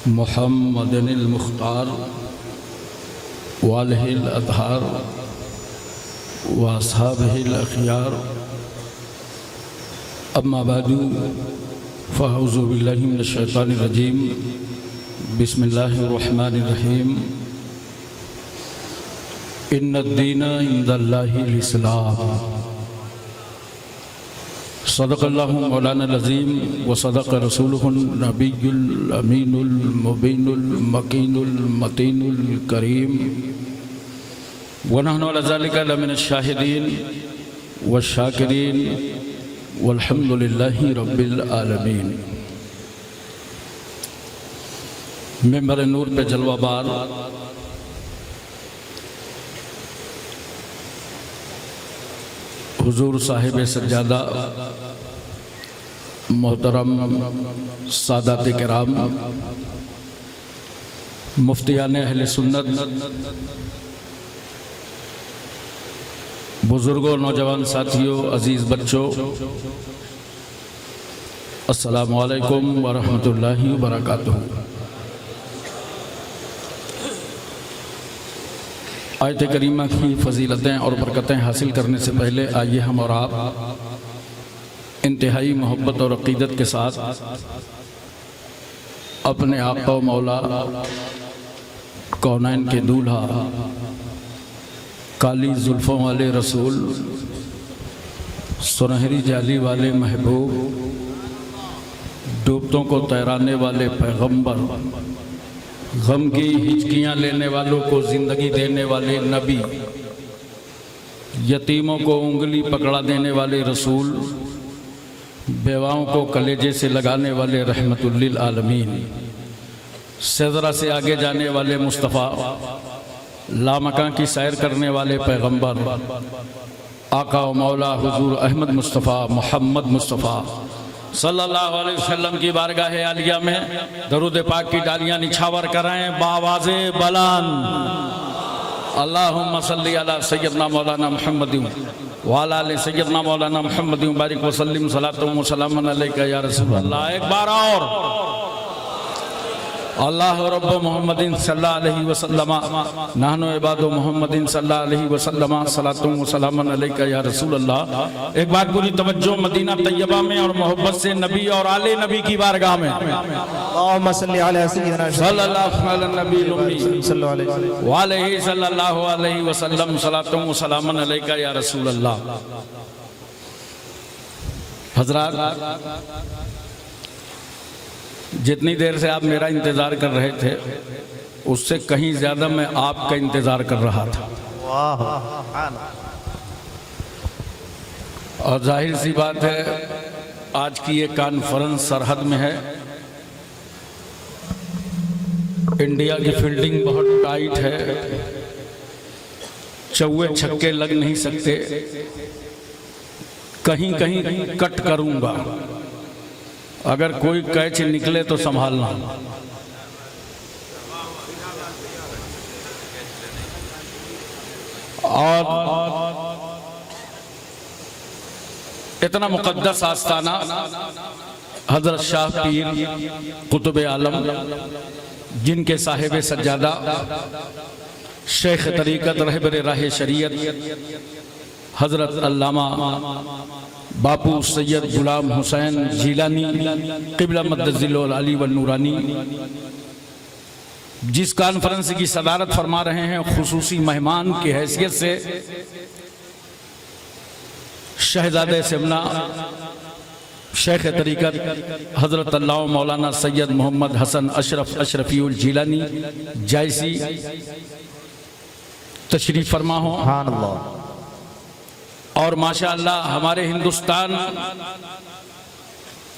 मुहम्मदिनिल मुख्तार वालिहिल अतहार व अस्हाबिहिल अखियार अम्मा बादु फ़अऊज़ु बिल्लाहि मिनश शैतानिर रजीम बिस्मिल्लाहिर रहमानिर रहीम इन्नद्दीना इंदल्लाहिल इस्लाम सदक़ल्लाहु मौलाना अज़ीम व सदक़ रसूलुहुन नबियुल अमीनुल मुबीनुल मकीनुल मतीनुल करीम व नहनु अला ज़ालिका लमिनश शाहिदीन व शाकिरीन वल्हम्दुलिल्लाहि रब्बिल आलमीन। मिंबर नूर पे जलवाबार हुजूर साहिब सज्जादा मोहतरम सादात किराम मुफ्तियान अहले सुन्नत, बुजुर्गों, नौजवान साथियों, अजीज़ बच्चों, अस्सलामु अलैकुम व रहमतुल्लाहि व बरकातुहू। आयत करीमा की फ़जीलतें और बरकतें हासिल करने से पहले आइए हम और आप इंतहाई मोहब्बत और अक़ीदत के साथ अपने आका व मौला कौनैन के दूल्हा काली जुल्फ़ों वाले रसूल सुनहरी जाली वाले महबूब डूबतों को तैराने वाले पैगंबर गम की हिचकियाँ लेने वालों को ज़िंदगी देने वाले नबी यतीमों को उंगली पकड़ा देने वाले रसूल बेवाओं को कलेजे से लगाने वाले रहमतुल लिल आलमीन सदरा से आगे जाने वाले मुस्तफ़ा लामकां की सैर करने वाले पैगंबर आका व मौला हुजूर अहमद मुस्तफ़ा मोहम्मद मुस्तफ़ा सल्लल्लाहु अलैहि वसल्लम की बारगाह आलिया में दरूद पाक की डालियां निछावर कराएं बावाज़े बलान। अल्लाहुम्मा सल्ली अला सय्यदना मौलाना मुहम्मदिन व अला आलि सय्यदना मौलाना मुहम्मदिन बारिक व सल्लिम सलातु व सलामुन अलैका या रसूल अल्लाह। एक बार और अल्लाह रब्ब मोहम्मदिन सल्लल्लाहु अलैहि वसल्लम नहनु इबादु मोहम्मदिन सल्लल्लाहु अलैहि वसल्लम सलातु व सलामुन अलैका या रसूल अल्लाह। एक बार पूरी तवज्जो मदीना तैयबा में और मोहब्बत से नबी और आले नबी की बारगाह में अल्लाहुम्मा सल्ली अला सय्यिदना सल्लल्लाहु अलैहि व अलैहि सल्लल्लाहु अलैहि वसल्लम सलातु व सलामुन अलैका या रसूल अल्लाह। हज़रात, जितनी देर से आप मेरा इंतज़ार कर रहे थे उससे कहीं ज़्यादा मैं आपका इंतज़ार कर रहा था। और जाहिर सी बात है आज की ये कॉन्फ्रेंस सरहद में है। इंडिया की फील्डिंग बहुत टाइट है, चौवे छक्के लग नहीं सकते, कहीं कहीं कट करूंगा, अगर कोई कैच निकले तो संभालना। और इतना मुकद्दस आस्ताना हजरत शाह पीर कुतुब आलम जिनके साहिब सज्जादा शेख तरीक़त रहबर राह शरीयत हजरत अल्लामा बापू सैयद गुलाम हुसैन जीलानी क़िबला मद्दज़िल्लुल अली व नूरानी जिस कॉन्फ्रेंस की सदारत फरमा रहे हैं, खुसूसी मेहमान की हैसियत से शहज़ादे सिमना शेख तरीक़त हज़रत अल्लाह मौलाना सैयद मोहम्मद हसन अशरफ अशरफीउल जीलानी जायसी तशरीफ़ फरमा हो। और माशाअल्लाह हमारे हिंदुस्तान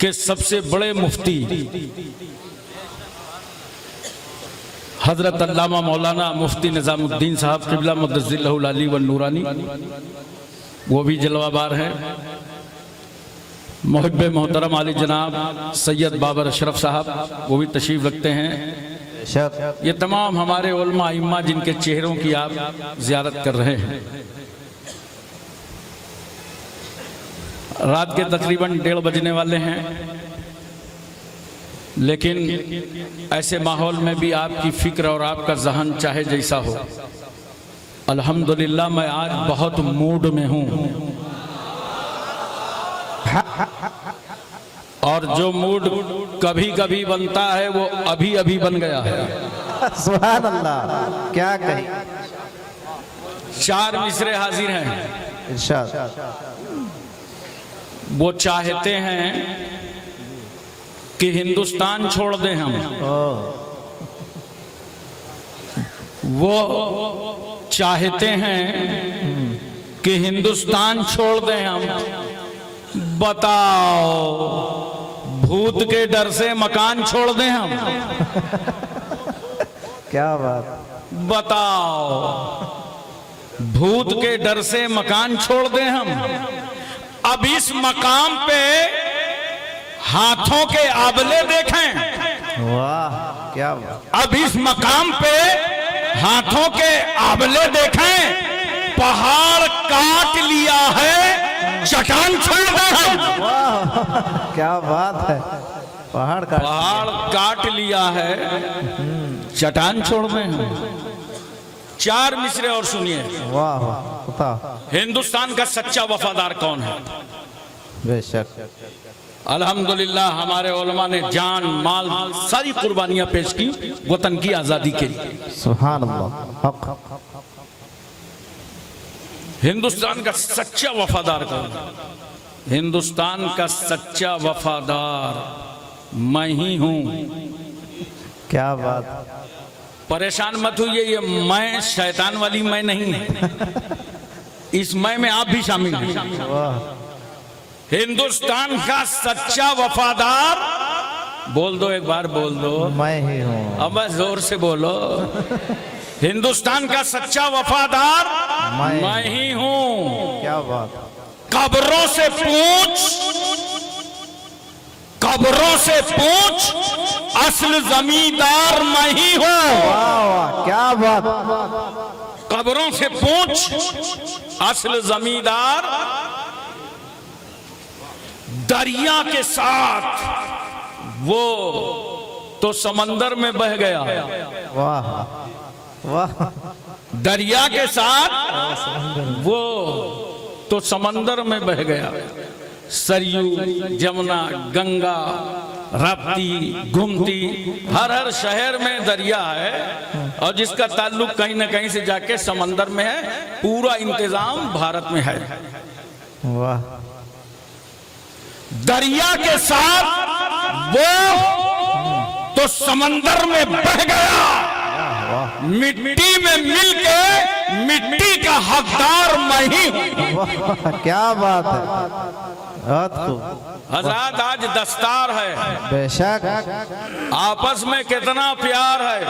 के सबसे बड़े मुफ्ती हजरत अल्लामा मौलाना मुफ्ती निज़ामुद्दीन साहब क़िबला मद्दज़िल्लुल अली व नूरानी वो भी जलवाबार हैं। मुहिब्ब मोहतरम आली जनाब सैयद बाबर अशरफ साहब वो भी तशरीफ़ रखते हैं। ये तमाम हमारे उलमा इम्मा जिनके चेहरों की आप ज़ियारत कर रहे हैं। रात के तकरीबन 1:30 बजने वाले हैं। लेकिन ऐसे माहौल में भी आपकी फिक्र और आपका जहन चाहे जैसा हो, अल्हम्दुलिल्लाह मैं आज बहुत मूड में हूँ। और जो मूड कभी कभी बनता है वो अभी अभी बन गया है। सुभान अल्लाह, क्या कही। 4 मिसरे हाजिर हैं। इरशाद। वो चाहते हैं कि हिंदुस्तान छोड़ दें हम। वो चाहते हैं कि हिंदुस्तान छोड़ दें हम। बताओ, भूत के डर से मकान छोड़ दें हम? क्या बात। बताओ, भूत के डर से मकान छोड़ दें हम? अब इस मकाम पे हाथों के आबले देखें। वाह, क्या बात। अब इस मकाम पे हाथों के आबले देखें। पहाड़ काट लिया है, चट्टान छोड़ दें हम। वाह, क्या बात है। पहाड़ काट लिया है, चट्टान छोड़ दें हम। 4 मिसरे और सुनिए। वाह वाह। हिंदुस्तान का सच्चा वफादार कौन है? बेशक। अल्हम्दुलिल्लाह हमारे उलमा ने जान माल सारी कुर्बानियां पेश की वतन की आजादी के लिए। सुभान अल्लाह। हिंदुस्तान का सच्चा वफादार कौन है? हिंदुस्तान का सच्चा वफादार मैं ही हूं। क्या बात। परेशान मत होइए, ये मैं शैतान वाली मैं नहीं है। इस मैं में आप भी शामिल हैं। वाह। हिंदुस्तान का सच्चा वफादार, बोल दो एक बार, बोल दो। मैं ही हूँ। अब बस जोर से बोलो। हिंदुस्तान का सच्चा वफादार मैं ही हूँ। क्या बात। कब्रों से पूछ, कब्रों से पूछ, असल जमींदार मैं ही हूँ। वाह वाह, क्या बात। कब्रों से पूछ, असल जमींदार। दरिया के साथ वो तो समंदर में बह गया। वाह वाह। दरिया के साथ वो तो समंदर में बह गया। सरयू, जमुना, गंगा, राप्ती, गोमती, हर शहर में दरिया है और जिसका ताल्लुक कहीं ना कहीं से जाके समंदर में है। पूरा इंतजाम भारत में है। वाह। दरिया के साथ वो तो समंदर में बह गया। मिट्टी में मिलके मिट्टी का हकदार मैं ही हूं। क्या बात है। हजरत आज दस्तार है। बेशक। आपस में कितना प्यार है।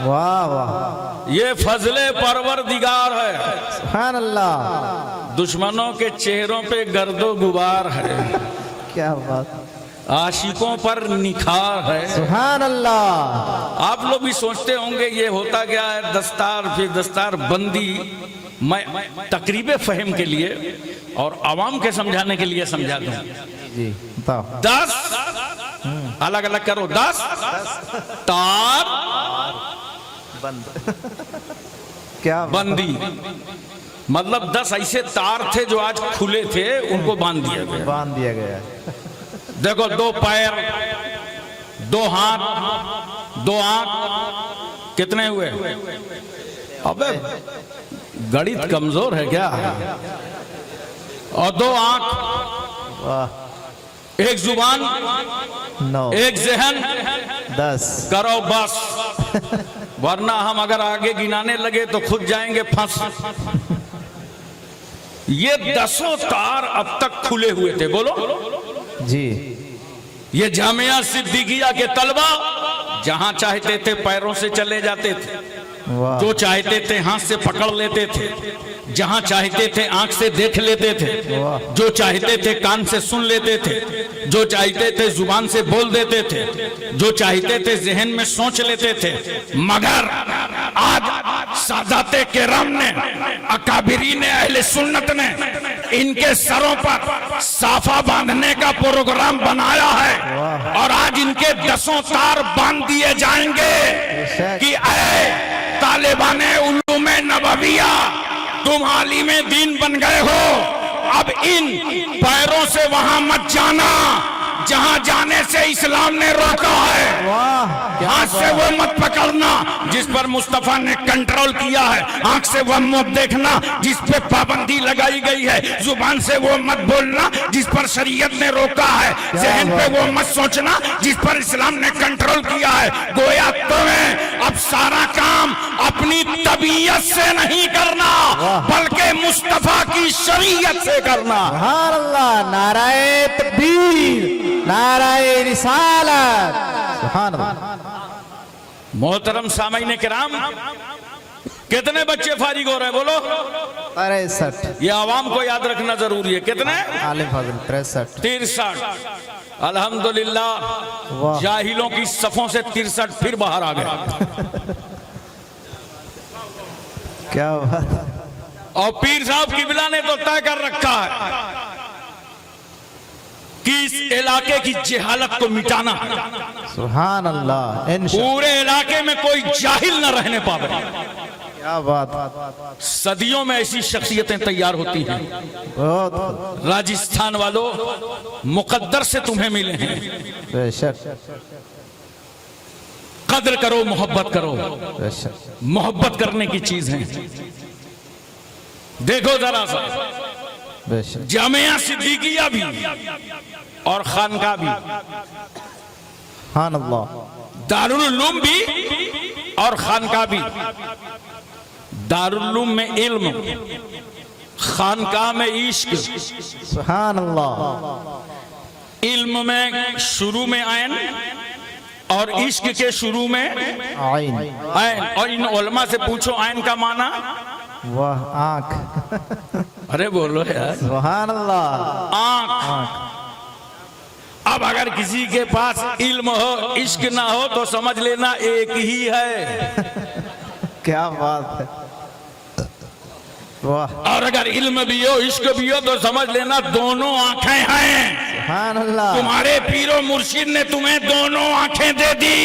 वाह वाह। ये फजले परवरदिगार है। सुभान अल्लाह। दुश्मनों के चेहरों पे गर्दो गुबार है। क्या बात। आशिकों पर निखार है। सुभान अल्लाह। आप लोग भी सोचते होंगे ये होता क्या है, दस्तार फिर दस्तार बंदी। मैं तकरीब फहम के लिए और आवाम के समझाने के लिए समझा दूं। जी बताओ। 10 अलग अलग करो। 10 तार बंद। क्या बंदी मतलब 10 ऐसे तार थे जो आज खुले थे, उनको बांध दिया गया। बांध दिया गया। देखो, 2 पैर, 2 हाथ, 2 आंख, कितने हुए? अबे गणित कमजोर है क्या? और 2 आंख, वाह। 1 जुबान, 9, 1 जहन, 10 करो बस। वरना हम अगर आगे गिनाने लगे तो खुद जाएंगे फंस। ये 10 तार अब तक खुले हुए थे। बोलो जी। ये जामिया सिद्दीकिया के तलबा जहां चाहते थे पैरों से चले जाते थे, जो चाहते थे हाथ से पकड़ लेते थे, जहां चाहते थे आंख से देख लेते थे, जो चाहते थे कान से सुन लेते थे, जो चाहते थे जुबान से बोल देते थे, जो चाहते थे जहन में सोच लेते थे। मगर आज सादाते केराम ने, अकाबिरीन अहले सुन्नत ने इनके सरों पर साफा बांधने का प्रोग्राम बनाया है और आज इनके 10 तार बांध दिए जाएंगे कि ऐ तालिबाने उलूमे नबविया, तुम आलिमे दीन बन गए हो, अब इन पैरों से वहां मत जाना जहां जाने से इस्लाम ने रोका है। हाथ से वो मत पकड़ना जिस पर मुस्तफा ने कंट्रोल किया है, आंख से वो मत देखना जिस पे पाबंदी लगाई गई है, जुबान से वो मत बोलना जिस पर शरीयत ने रोका है, जहन पे वो मत सोचना जिस पर इस्लाम ने कंट्रोल किया है। गोया तुम्हें अब सारा काम अपनी तबीयत से नहीं करना बल्कि मुस्तफा की शरीयत से करना। सुभान अल्लाह, नाराए तकबीर, नाराए रिसालत, सुभान अल्लाह। मोहतरम सामईन किराम, कितने बच्चे फारिग हो रहे हैं बोलो? 63। ये आवाम को याद रखना जरूरी है। कितने? आलिम फजल 63। 63। अल्हम्दुलिल्लाह, जाहिलों की सफों से 63 फिर बाहर आ गए। क्या बात। और पीर साहब किबला ने तो तय कर रखा है कि इस इलाके की जहालत को मिटाना, सुभान अल्लाह, इंशाअल्लाह। पूरे इलाके में कोई जाहिल न रहने पावे। क्या बात। सदियों में ऐसी शख्सियतें तैयार होती हैं। बहुत राजस्थान वालों, मुकद्दर से तुम्हें मिले हैं। बेशक कद्र करो, मोहब्बत करो। बेशक मोहब्बत करने की चीज है। देखो जरा सा, बेशक जामिया सिद्दीकिया भी और खानका भी, सुभान अल्लाह, दारुल उलूम भी और खानका भी। दारुल उलूम में इल्म, खानका में इश्क। सुभान अल्लाह। इल्म में शुरू में आयन और इश्क के शुरू में आइन। आयन। और इन उलमा से पूछो आयन का माना। वह आंख। अरे बोलो यार। सुभान अल्लाह। आंख। अब अगर किसी के पास इल्म हो, इश्क ना हो तो समझ लेना एक ही है। क्या बात है। वाह। और अगर इल्म भी हो, इश्क भी हो तो समझ लेना दोनों आंखें हैं। सुभान अल्लाह। तुम्हारे पीरो मुर्शिद ने तुम्हें दोनों आंखें दे दी।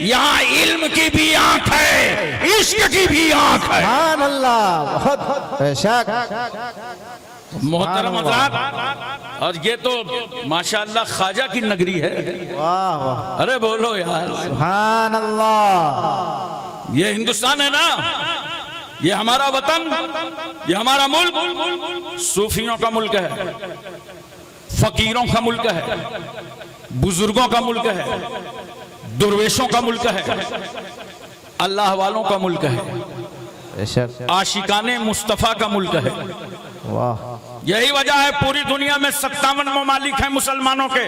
यहाँ इल्म की भी आंख है, इश्क की भी आंख है। सुभान अल्लाह, बहुत बेशक। मोहतरम हज़रात, और ये तो माशाअल्लाह ख्वाजा की नगरी है। वाह वाह। अरे बोलो यार। सुभान अल्लाह। ये हिंदुस्तान है ना, ये हमारा वतन, ये हमारा मुल्क सूफियों का मुल्क है, फकीरों का मुल्क है, बुजुर्गों का मुल्क है, दुर्वेशों का मुल्क है, अल्लाह वालों का मुल्क है, बेशक। आशिकाने मुस्तफा का मुल्क है। वाह। यही वजह है पूरी दुनिया में 57 ममालिक हैं मुसलमानों के,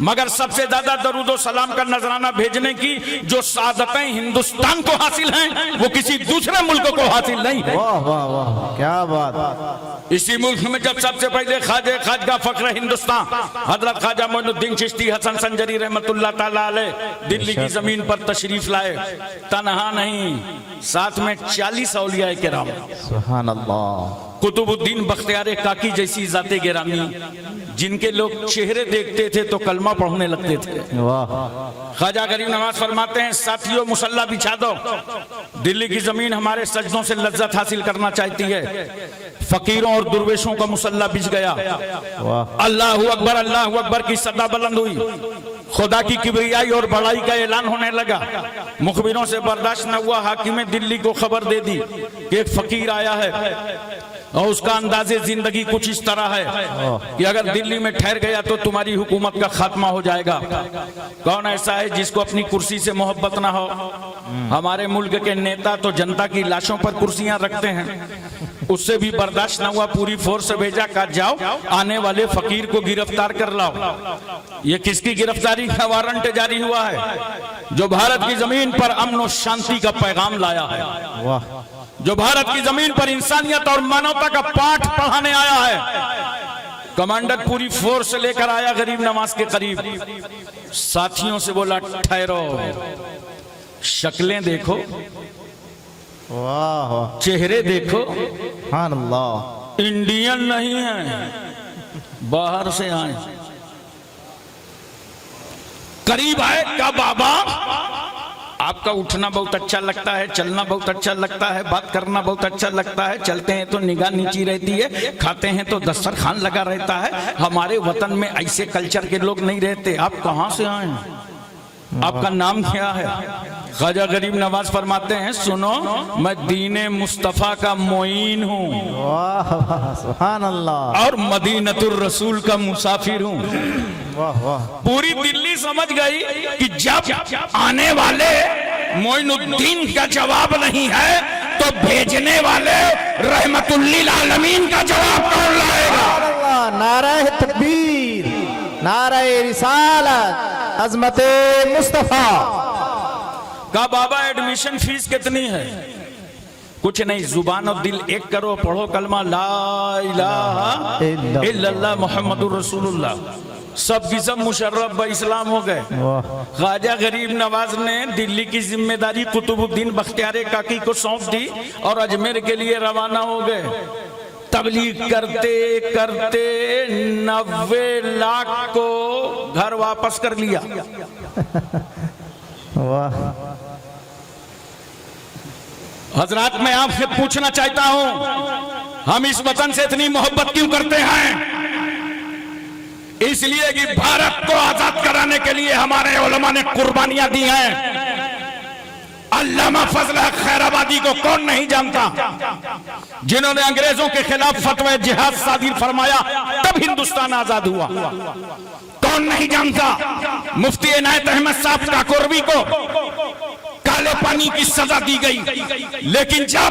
मगर सबसे ज्यादा दरूदो सलाम का नजराना भेजने की जो सादतें हिंदुस्तान को हासिल हैं वो किसी दूसरे मुल्क को हासिल नहीं है। वाह वाह वाह, क्या बात। इसी मुल्क में जब सबसे पहले खाजा फख्र हिंदुस्तान हजरत ख्वाजा मोइनुद्दीन चिश्ती हसन संजरी रहमतुल्लाह ताला अलैह दिल्ली की जमीन पर तशरीफ लाए, तनहा नहीं, साथ में 40 औलिया किराम, सुभान अल्लाह, कुतुबुद्दीन बख्तियार काकी जैसी जाते गिरामी, जिनके लोग चेहरे देखते थे तो कलमा पढ़ने लगते थे। वाह। ख्वाजा गरीब नवाज फरमाते हैं, साथियों मुसल्ला बिछा दो, दिल्ली की जमीन हमारे सजदों से लज्जत हासिल करना चाहती है। फकीरों और दुर्वेशों का मुसल्ला बिछ गया। वाह। अल्लाहू अकबर की सदा बुलंद हुई, खुदा की किबरियाई और बड़ाई का ऐलान होने लगा। मुखबिरों से बर्दाश्त न हुआ, हाकिम दिल्ली को खबर दे दी कि एक फकीर आया है और उसका अंदाजे जिंदगी कुछ इस तरह है कि अगर दिल्ली में ठहर गया तो तुम्हारी हुकूमत का खात्मा हो जाएगा। कौन ऐसा है जिसको अपनी कुर्सी से मोहब्बत ना हो? हमारे मुल्क के नेता तो जनता की लाशों पर कुर्सियां रखते हैं, उससे भी बर्दाश्त न हुआ, पूरी फोर्स भेजा, कहा जाओ आने वाले फकीर को गिरफ्तार कर लाओ। ये किसकी गिरफ्तारी का वारंट जारी हुआ है? जो भारत की जमीन पर अमन और शांति का पैगाम लाया है, वाह, जो भारत की जमीन पर इंसानियत और मानवता का पाठ पढ़ाने आया है। कमांडर पूरी फोर्स लेकर आया गरीब नवाज के करीब, साथियों से बोला ठहरो, शक्लें देखो, वाह, चेहरे देखो, सुभान अल्लाह, इंडियन नहीं है, बाहर से आए। करीब आए, क्या बाबा आपका उठना बहुत अच्छा लगता है, चलना बहुत अच्छा लगता है, बात करना बहुत अच्छा लगता है, चलते हैं तो निगाह नीची रहती है, खाते हैं तो दस्तरखान लगा रहता है। हमारे वतन में ऐसे कल्चर के लोग नहीं रहते। आप कहां से आए हैं? आपका नाम क्या है? ख्वाजा गरीब नवाज फरमाते हैं, सुनो मैं दीने मुस्तफा का मोइन हूँ वाह वाह सुभान अल्लाह, और मदीनतुर रसूल का मुसाफिर हूँ। वाह वाह। पूरी दिल्ली समझ गई कि जब आने वाले मोइनुद्दीन का जवाब नहीं है तो भेजने वाले रहमतुल्लिल आलमीन का जवाब कौन लाएगा? अल्लाह, नारे तकबीर, नारे रिसालत, अजमते मुस्तफा। का बाबा एडमिशन फीस कितनी है? कुछ नहीं, जुबान और दिल एक करो, पढ़ो कलमा ला इलाहा इल्लल्लाह मुहम्मदुर रसूलुल्लाह, सब की सब मुशर्रफ ब इस्लाम हो गए। ख्वाजा गरीब नवाज ने दिल्ली की जिम्मेदारी कुतुबुद्दीन बख्तियार काकी को सौंप दी और अजमेर के लिए रवाना हो गए। तबलीग करते करते 90 लाख को घर वापस कर लिया। वाह। हजरात, मैं आपसे पूछना चाहता हूं, हम इस वतन से इतनी मोहब्बत क्यों करते हैं? इसलिए कि भारत को आजाद कराने के लिए हमारे उलमा ने कुर्बानियां दी हैं। अल्लामा फजल हक खैराबादी को कौन नहीं जानता, जिन्होंने अंग्रेजों के खिलाफ फतवा जिहाद सादिर फरमाया, तब हिंदुस्तान आजाद हुआ। कौन नहीं जानता मुफ्ती इनायत अहमद साहब काकोरवी को काले पानी की सजा दी गई, लेकिन जब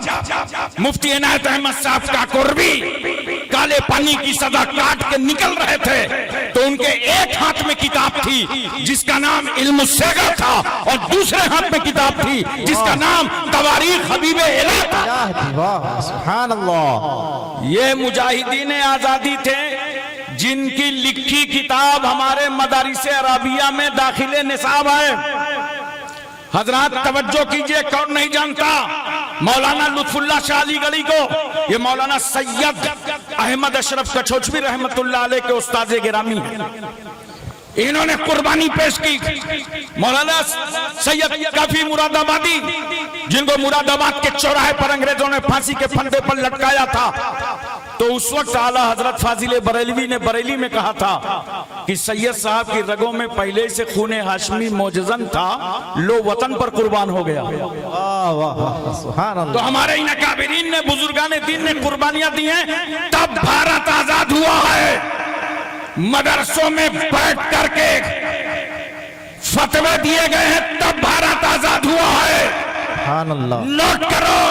मुफ्ती इनायत अहमद साहब काकोरवी काले पानी की सजा काट के निकल रहे थे तो उनके एक हाथ में किताब थी जिसका नाम इल्म सेगा था और दूसरे हाथ में किताब थी जिसका नाम तवारीख हबीबे इलाह था। वाह सुभान अल्लाह। ये मुजाहिदीन आजादी थे जिनकी लिखी किताब हमारे मदारिस अरबिया में दाखिले निसाब है। हजरात तवज्जो कीजिए, कौन नहीं जानता मौलाना लुत्फुल्लाह शाह अली गली को? ये मौलाना सैयद अहमद अशरफ कछोचवी रहमतुल्लाह अलैह के उस्ताद गिरामी हैं। इन्होंने कुर्बानी पेश की। मौलाना सैयद काफी मुरादाबादी, जिनको मुरादाबाद के चौराहे पर अंग्रेजों ने फांसी के फंदे पर लटकाया था, तो उस वक्त आला हजरत फाजिल बरेलवी ने बरेली में कहा था कि सैयद साहब की रगों में पहले से खूने हाशमी मौजजन था, लो वतन पर कुर्बान हो गया। वाह वाह सुभान अल्लाह। तो हमारे इन काबिरीन ने, बुजुर्गान दीन ने कुर्बानियां दी हैं, तब भारत आजाद हुआ है। मदरसों में बैठ करके फतवे दिए गए हैं, तब भारत आजाद हुआ है। सुभान अल्लाह। नोट करो,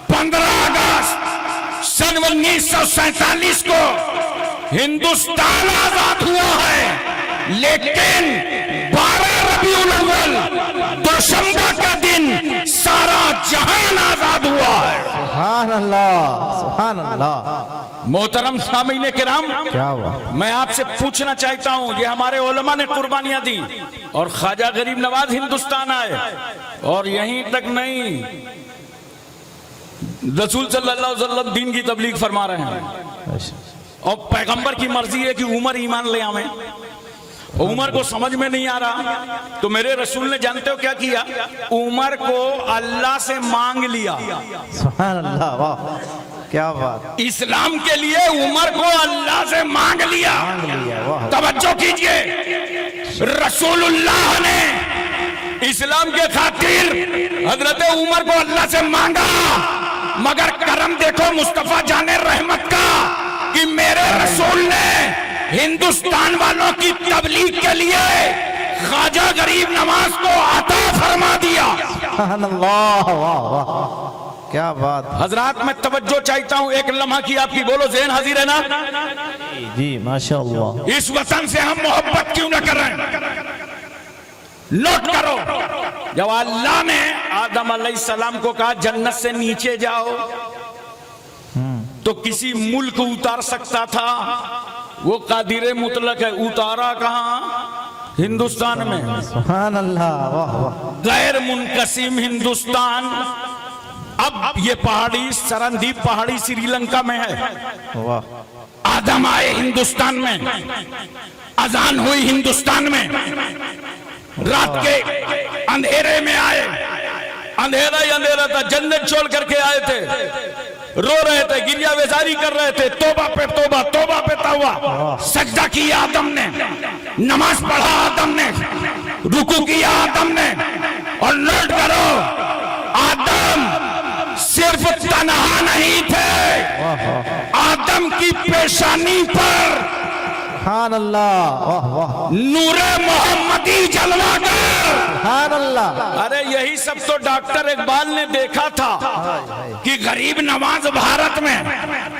15 अगस्त सन 1947 को हिंदुस्तान आजाद हुआ है, लेकिन 12 रबीउल अव्वल दोशंबा का दिन सारा जहान आजाद हुआ है। सुभान अल्लाह सुभान अल्लाह। मोहतरम सामीन किराम, क्या हुआ? मैं आपसे पूछना चाहता हूं, ये हमारे उलमा ने कुर्बानियां दी और ख्वाजा गरीब नवाज हिंदुस्तान आए, और यहीं तक नहीं, रसूल सल्लल्लाहु अलैहि वसल्लम दीन की तबलीग फरमा रहे हैं और पैगंबर की मर्जी है कि उमर ईमान ले आवे। उमर को समझ में नहीं आ रहा, तो मेरे रसूल ने जानते हो क्या किया? उमर को अल्लाह से मांग लिया। सुभान अल्लाह। वाह क्या बात। इस्लाम के लिए उमर को अल्लाह से मांग लिया। वाह। तवज्जो कीजिए, रसूलुल्लाह ने इस्लाम के खातिर हजरत उमर को अल्लाह से मांगा, मगर करम देखो मुस्तफा जाने रहमत का कि मेरे रसूल ने हिंदुस्तान वालों की तबलीग के लिए ख्वाजा गरीब नवाज को अता फरमा दिया। सुभान अल्लाह। वाह वाह क्या बात। हजरात, मैं तवज्जो चाहता हूं, एक लम्हा की आपकी, बोलो ज़हन हाजिर है ना? जी माशाअल्लाह। इस वतन से हम मोहब्बत क्यों न कर रहे हैं? नोट करो, जब अल्लाह ने आदम अलैहिस्सलाम को कहा जन्नत से नीचे जाओ, तो किसी मुल्क उतार सकता था, वो कादिर मुतलक है, उतारा कहां? हिंदुस्तान में। सुभान अल्लाह। वाह वाह। गैर मुनकसिम हिंदुस्तान, अब ये पहाड़ी सरनदीप पहाड़ी श्रीलंका में है। वाह आदम आए हिंदुस्तान में, अजान हुई हिंदुस्तान में, रात के अंधेरे में आए, अंधेरा ही अंधेरा था, जन्नत छोड़ करके आए थे, रो रहे थे, गिरिया बेजारी कर रहे थे, तौबा पे तौबा, तौबा पे तौबा। सजदा किया आदम ने, नमाज पढ़ा आदम ने, रुकू किया आदम ने। और नोट करो, आदम सिर्फ तन्हा नहीं थे, आदम की पेशानी पर सुभान अल्लाह, वाह वाह, नूरे मोहम्मदी जलवागर। सुभान अल्लाह। अरे यही सब तो डॉक्टर इकबाल ने देखा था कि गरीब नवाज भारत में,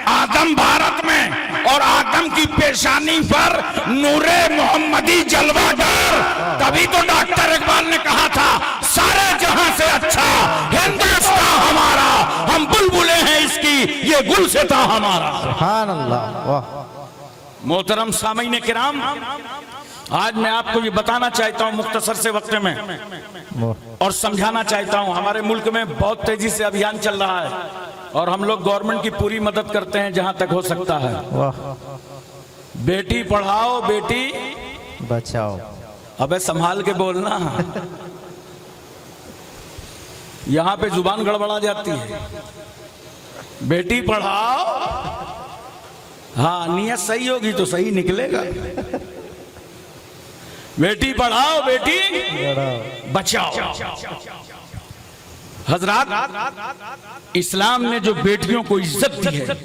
आदम भारत में, और आदम की पेशानी पर नूरे मोहम्मदी जलवागर। तभी तो डॉक्टर इकबाल ने कहा था सारे जहां से अच्छा हिंदुस्तान हमारा, हम बुलबुलें हैं इसकी, ये गुल से था हमारा। सुभान अल्लाह, वाह। मोहतरम सामीन किराम, आज मैं आपको ये बताना चाहता हूँ मुख्तसर से वक्त में, और समझाना चाहता हूँ, हमारे मुल्क में बहुत तेजी से अभियान चल रहा है और हम लोग गवर्नमेंट की पूरी मदद करते हैं जहां तक हो सकता है। वाह। बेटी पढ़ाओ बेटी बचाओ। अबे संभाल के बोलना, यहां पे जुबान गड़बड़ा जाती है। बेटी पढ़ाओ, हाँ नियत सही होगी तो सही निकलेगा। बेटी पढ़ाओ बेटी बचाओ। हजरात, इस्लाम ने जो बेटियों को इज्जत दी है,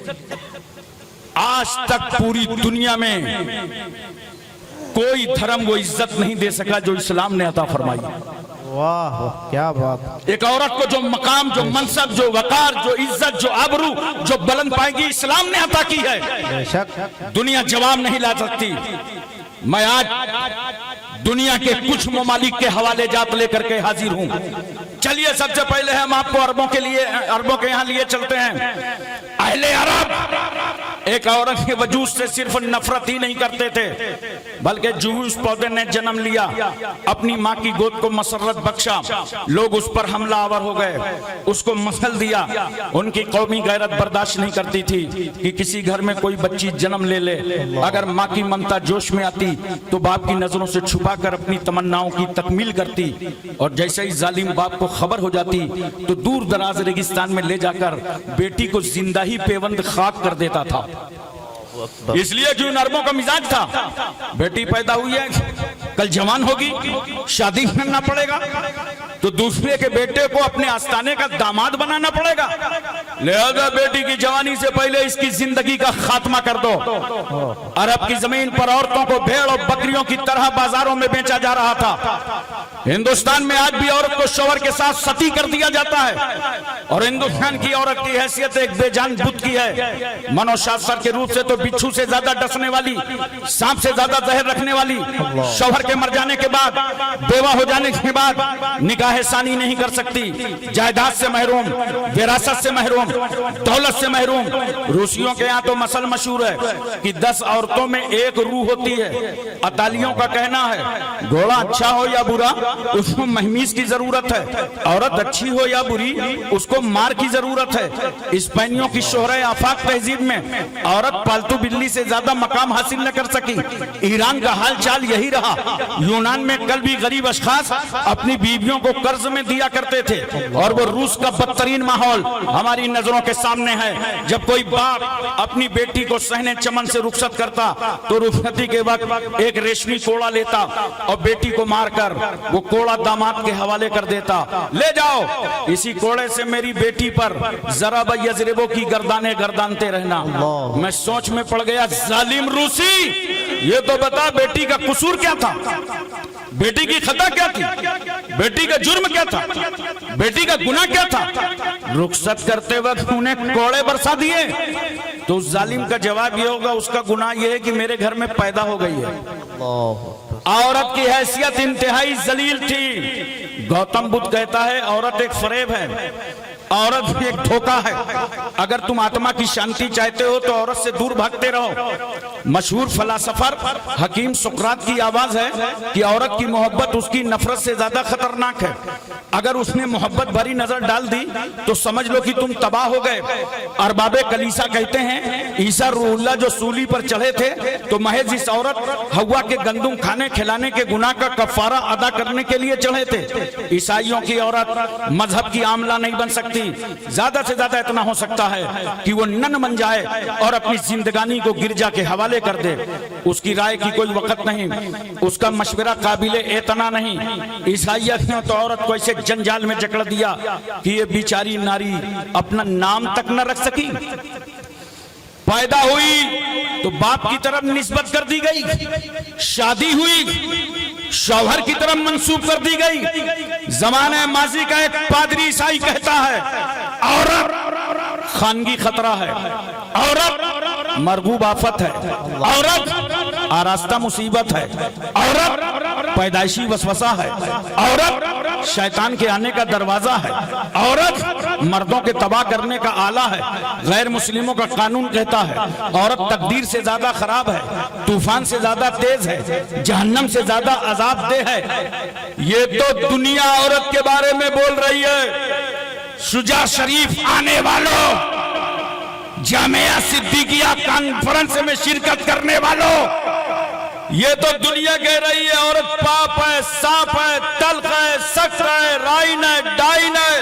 आज तक पूरी दुनिया में कोई धर्म वो इज्जत नहीं दे सका जो इस्लाम ने अता फरमाई। वाह वाह, क्या बात। एक औरत को जो मकाम, जो मनसब, जो वकार, जो इज्जत, जो आबरू, जो बुलंद पाएगी, इस्लाम ने अता की है। बेशक। दुनिया जवाब नहीं ला सकती। मैं आज दुनिया के कुछ ममालिक के हवाले जात लेकर के हाजिर हूं। चलिए सबसे पहले हम आपको अरबों के यहाँ लिए चलते हैं। अहले अरब एक औरत के वजूद से सिर्फ नफरत ही नहीं करते थे, बल्कि जूस पौधे ने जन्म लिया, अपनी माँ की गोद को मसरत बख्शा, लोग उस पर हमला आवर हो गए, उसको मसल दिया। उनकी कौमी गैरत बर्दाश्त नहीं करती थी कि किसी घर में कोई बच्ची जन्म ले ले। अगर माँ की ममता जोश में आती तो बाप की नजरों से छुपा कर अपनी तमन्नाओं की तकमील करती, और जैसे ही जालिम बाप को खबर हो जाती तो दूर दराज रेगिस्तान में ले जाकर बेटी को जिंदा ही पेवंद खाक कर देता था। इसलिए जो इन अरबों का मिजाज था, बेटी पैदा हुई है, कल जवान होगी, शादी करना पड़ेगा, तो दूसरे के बेटे को अपने आस्थाने का दामाद बनाना पड़ेगा। लिहाजा बेटी की जवानी से पहले इसकी जिंदगी का खात्मा कर दो। अरब की जमीन पर औरतों को भेड़ और बकरियों की तरह बाजारों में बेचा जा रहा था। हिंदुस्तान में आज भी औरत को शौहर के साथ सती कर दिया जाता है, और हिंदुस्तान की औरत की हैसियत एक बेजान बुत की है। मनोशास्त्र के रूप से तो बिच्छू से ज्यादा डसने वाली, सांप से ज्यादा जहर रखने वाली, शौहर के मर जाने के बाद, बेवा हो जाने के बाद निकाह सानी नहीं कर सकती, जायदाद से महरूम, विरासत से महरूम, दौलत से महरूम। रूसियों के यहाँ तो मसल मशहूर है कि 10 औरतों में एक रूह होती है। अतालियों का कहना है घोड़ा अच्छा हो या बुरा उसको महमीज की जरूरत है, औरत अच्छी हो या बुरी उसको मार की जरूरत है। स्पेनियों की शोहरे आफाक तहजीब में औरत पालतू बिल्ली से ज्यादा मकाम हासिल न कर सकी। ईरान का हाल चाल यही रहा। यूनान में कल भी गरीब अशखास अपनी बीवियों को कर्ज में दिया करते थे, और वो रूस का बदतरीन माहौल हमारी नजरों के सामने है। जब कोई बाप अपनी बेटी को सहने चमन से रुखसत करता तो रुखसती के वक्त एक रेशमी कोड़ा लेता और बेटी को मारकर वो कोड़ा दामाद के हवाले कर देता। ले जाओ, इसी कोड़े से मेरी बेटी पर जरा यजरेबो की गर्दाने गर्दानते रहना। मैं सोच में पड़ गया, जालिम रूसी, ये तो बता बेटी का कसूर क्या था, बेटी की खता क्या थी, बेटी का जुर्म क्या था, बेटी का गुनाह क्या था। रुखसत करते वक्त उन्हें कोड़े बरसा दिए तो उस जालिम का जवाब ये होगा, उसका गुनाह ये है कि मेरे घर में पैदा हो गई है। औरत की हैसियत इंतहाई जलील थी। गौतम बुद्ध कहता है औरत एक फरेब है, औरत एक धोखा है। अगर तुम आत्मा की शांति चाहते हो तो औरत से दूर भागते रहो। मशहूर फलासफर हकीम सुकरात की आवाज है कि औरत की मोहब्बत उसकी नफरत से ज्यादा खतरनाक है। अगर उसने मोहब्बत भरी नजर डाल दी तो समझ लो कि तुम तबाह हो गए। अरबाबे कलीसा कहते हैं ईसा रूहुल्लाह जो सूली पर चढ़े थे तो महज इस औरत हवा के गंदुम खाने खिलाने के गुनाह का कफारा अदा करने के लिए चढ़े थे। ईसाइयों की औरत मजहब की आमला नहीं बन सकती। ज्यादा से ज्यादा इतना हो सकता है कि वो नन बन जाए और अपनी जिंदगानी को गिरजा के हवाले कर दे। उसकी राय की कोई वक्त नहीं, उसका मशवरा काबिले एतना नहीं। ईसाइयत ने तो औरत को ऐसे जंजाल में जकड़ दिया कि ये बेचारी नारी अपना नाम तक न रख सकी। पैदा हुई तो बाप की तरफ निस्बत कर दी गई, शादी हुई शौहर की तरफ मंसूब कर दी गई। जमाने माजी का एक पादरी ईसाई कहता है औरत खानगी खतरा है, औरत मरगूब आफत है, औरत आरास्ता मुसीबत है, औरत पैदाइशी वसवसा है, औरत शैतान के आने का दरवाजा है, औरत मर्दों के तबाह करने का आला है। गैर मुस्लिमों का कानून कहता है औरत तकदीर से ज्यादा खराब है, तूफान से ज्यादा तेज है, जहन्नम से ज्यादा अजाबदेह है। ये तो दुनिया औरत के बारे में बोल रही है। शुजा शरीफ आने वालों, जामिया सिद्दीकिया कॉन्फ्रेंस में शिरकत करने वालों, ये तो दुनिया कह रही है औरत पाप है, सांप है, तल्ख है, शक्र है, राइन है, डाइन है।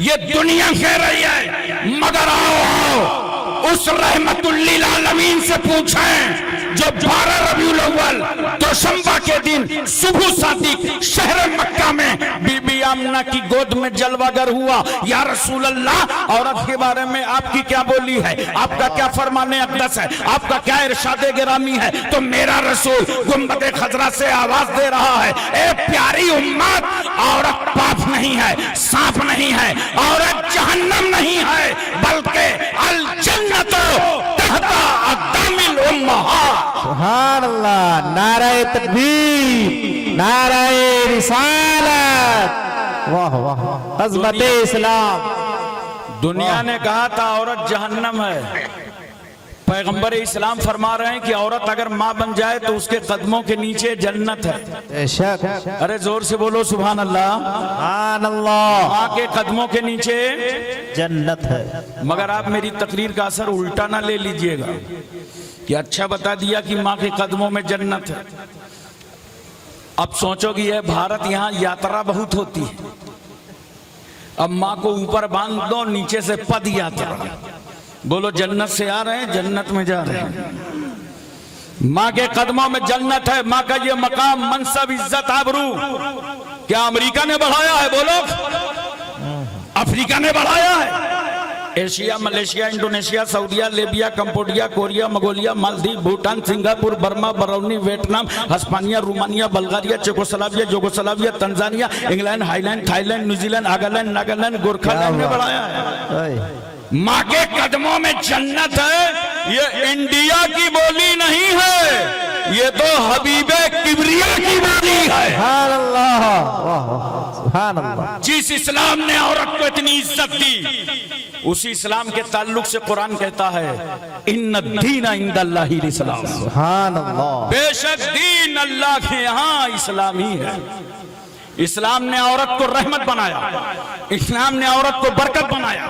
ये दुनिया कह रही है। मगर आओ उस रहमतुल्लिल आलमीन से पूछें जो 12 रबीउल अव्वल दोशंबा के दिन सुबह सादिक शहर मक्का में बीबी आमना की गोद में जलवागर हुआ। या रसूल अल्लाह, औरत के बारे में आपकी क्या बोली है, आपका क्या फरमाने अक़दस है, आपका क्या इरशादे गिरामी है? तो मेरा रसूल गुंबदे खजरा से आवाज दे रहा है, ए प्यारी उम्मत, औरत पाप नहीं है, सांप नहीं है, औरत जहन्नम नहीं है, बल्कि अल जन्नतो तहता अक़दामिल उम्महात। सुभान अल्लाह, नारे तकबीर, नारे रिसालत, वाह वाह, हज़रत इस्लाम। दुनिया ने कहा था औरत जहन्नम है, पैगंबर इस्लाम फरमा रहे हैं कि औरत अगर माँ बन जाए तो उसके कदमों के नीचे जन्नत है। बेशक। अरे जोर से बोलो सुभान अल्लाह। सुभान अल्लाह। माँ के कदमों के नीचे जन्नत है। मगर आप मेरी तकरीर का असर उल्टा ना ले लीजिएगा कि अच्छा बता दिया कि माँ के कदमों में जन्नत है। अब सोचोगी है भारत, यहाँ यात्रा बहुत होती है, अब माँ को ऊपर बांध दो, नीचे से पद यात्रा। बोलो जन्नत से आ रहे हैं, जन्नत में जा रहे हैं। माँ के कदमों में जन्नत है। माँ का ये मकाम, मनसब, इज्जत, आबरू क्या अमेरिका ने बढ़ाया है? बोलो अफ्रीका ने बढ़ाया है? एशिया, मलेशिया, इंडोनेशिया, सऊदिया, Libya, Cambodia, Korea, Mongolia, Maldives, Bhutan, Singapore, Burma, Barauni, Vietnam, Hispania, Romania, Bulgaria, Czechoslovakia, Yugoslavia, Tanzania, England, Highland, Thailand, New Zealand, Nagaland, Nagaland, Gorkhaland ने बढ़ाया है। माँ के कदमों में जन्नत है। ये इंडिया की बोली नहीं है, ये तो हबीबे किबरिया की बोली है। सुभान अल्लाह, वाह वाह, सुभान अल्लाह। जिस इस्लाम ने औरत को इतनी इज्जत दी, उसी इस्लाम के ताल्लुक से कुरान कहता है इन्ना दीना इंदल्लाहिल इस्लाम। सुभान अल्लाह। बेशक दीन अल्लाह के यहाँ इस्लाम ही है। इस्लाम ने औरत को रहमत बनाया, इस्लाम ने औरत को बरकत बनाया,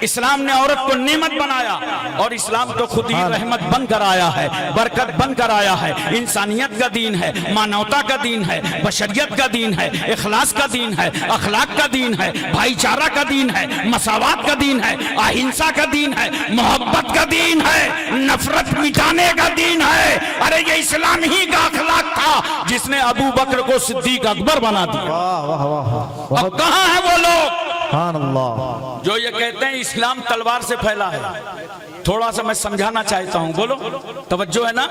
इस्लाम ने औरत को नेमत बनाया और इस्लाम तो खुद ही रहमत बनकर आया है, बरकत बनकर आया है। इंसानियत का दीन है, मानवता का दीन है, बशरियत का दीन है, इखलास का दीन है, अखलाक का दीन है, भाईचारा का दीन है, मसावात का दीन है, अहिंसा का दीन है, मोहब्बत का दीन है, नफरत मिटाने का दीन है। अरे ये इस्लाम ही का अखलाक था जिसने अबू बकर को सिद्दीक अकबर बना दिया। वाह वाह वाह। अब कहाँ है वो लोग सुभान अल्लाह जो ये कहते हैं इस्लाम तलवार से फैला है? थोड़ा सा मैं समझाना चाहता हूं, बोलो तवज्जो है ना।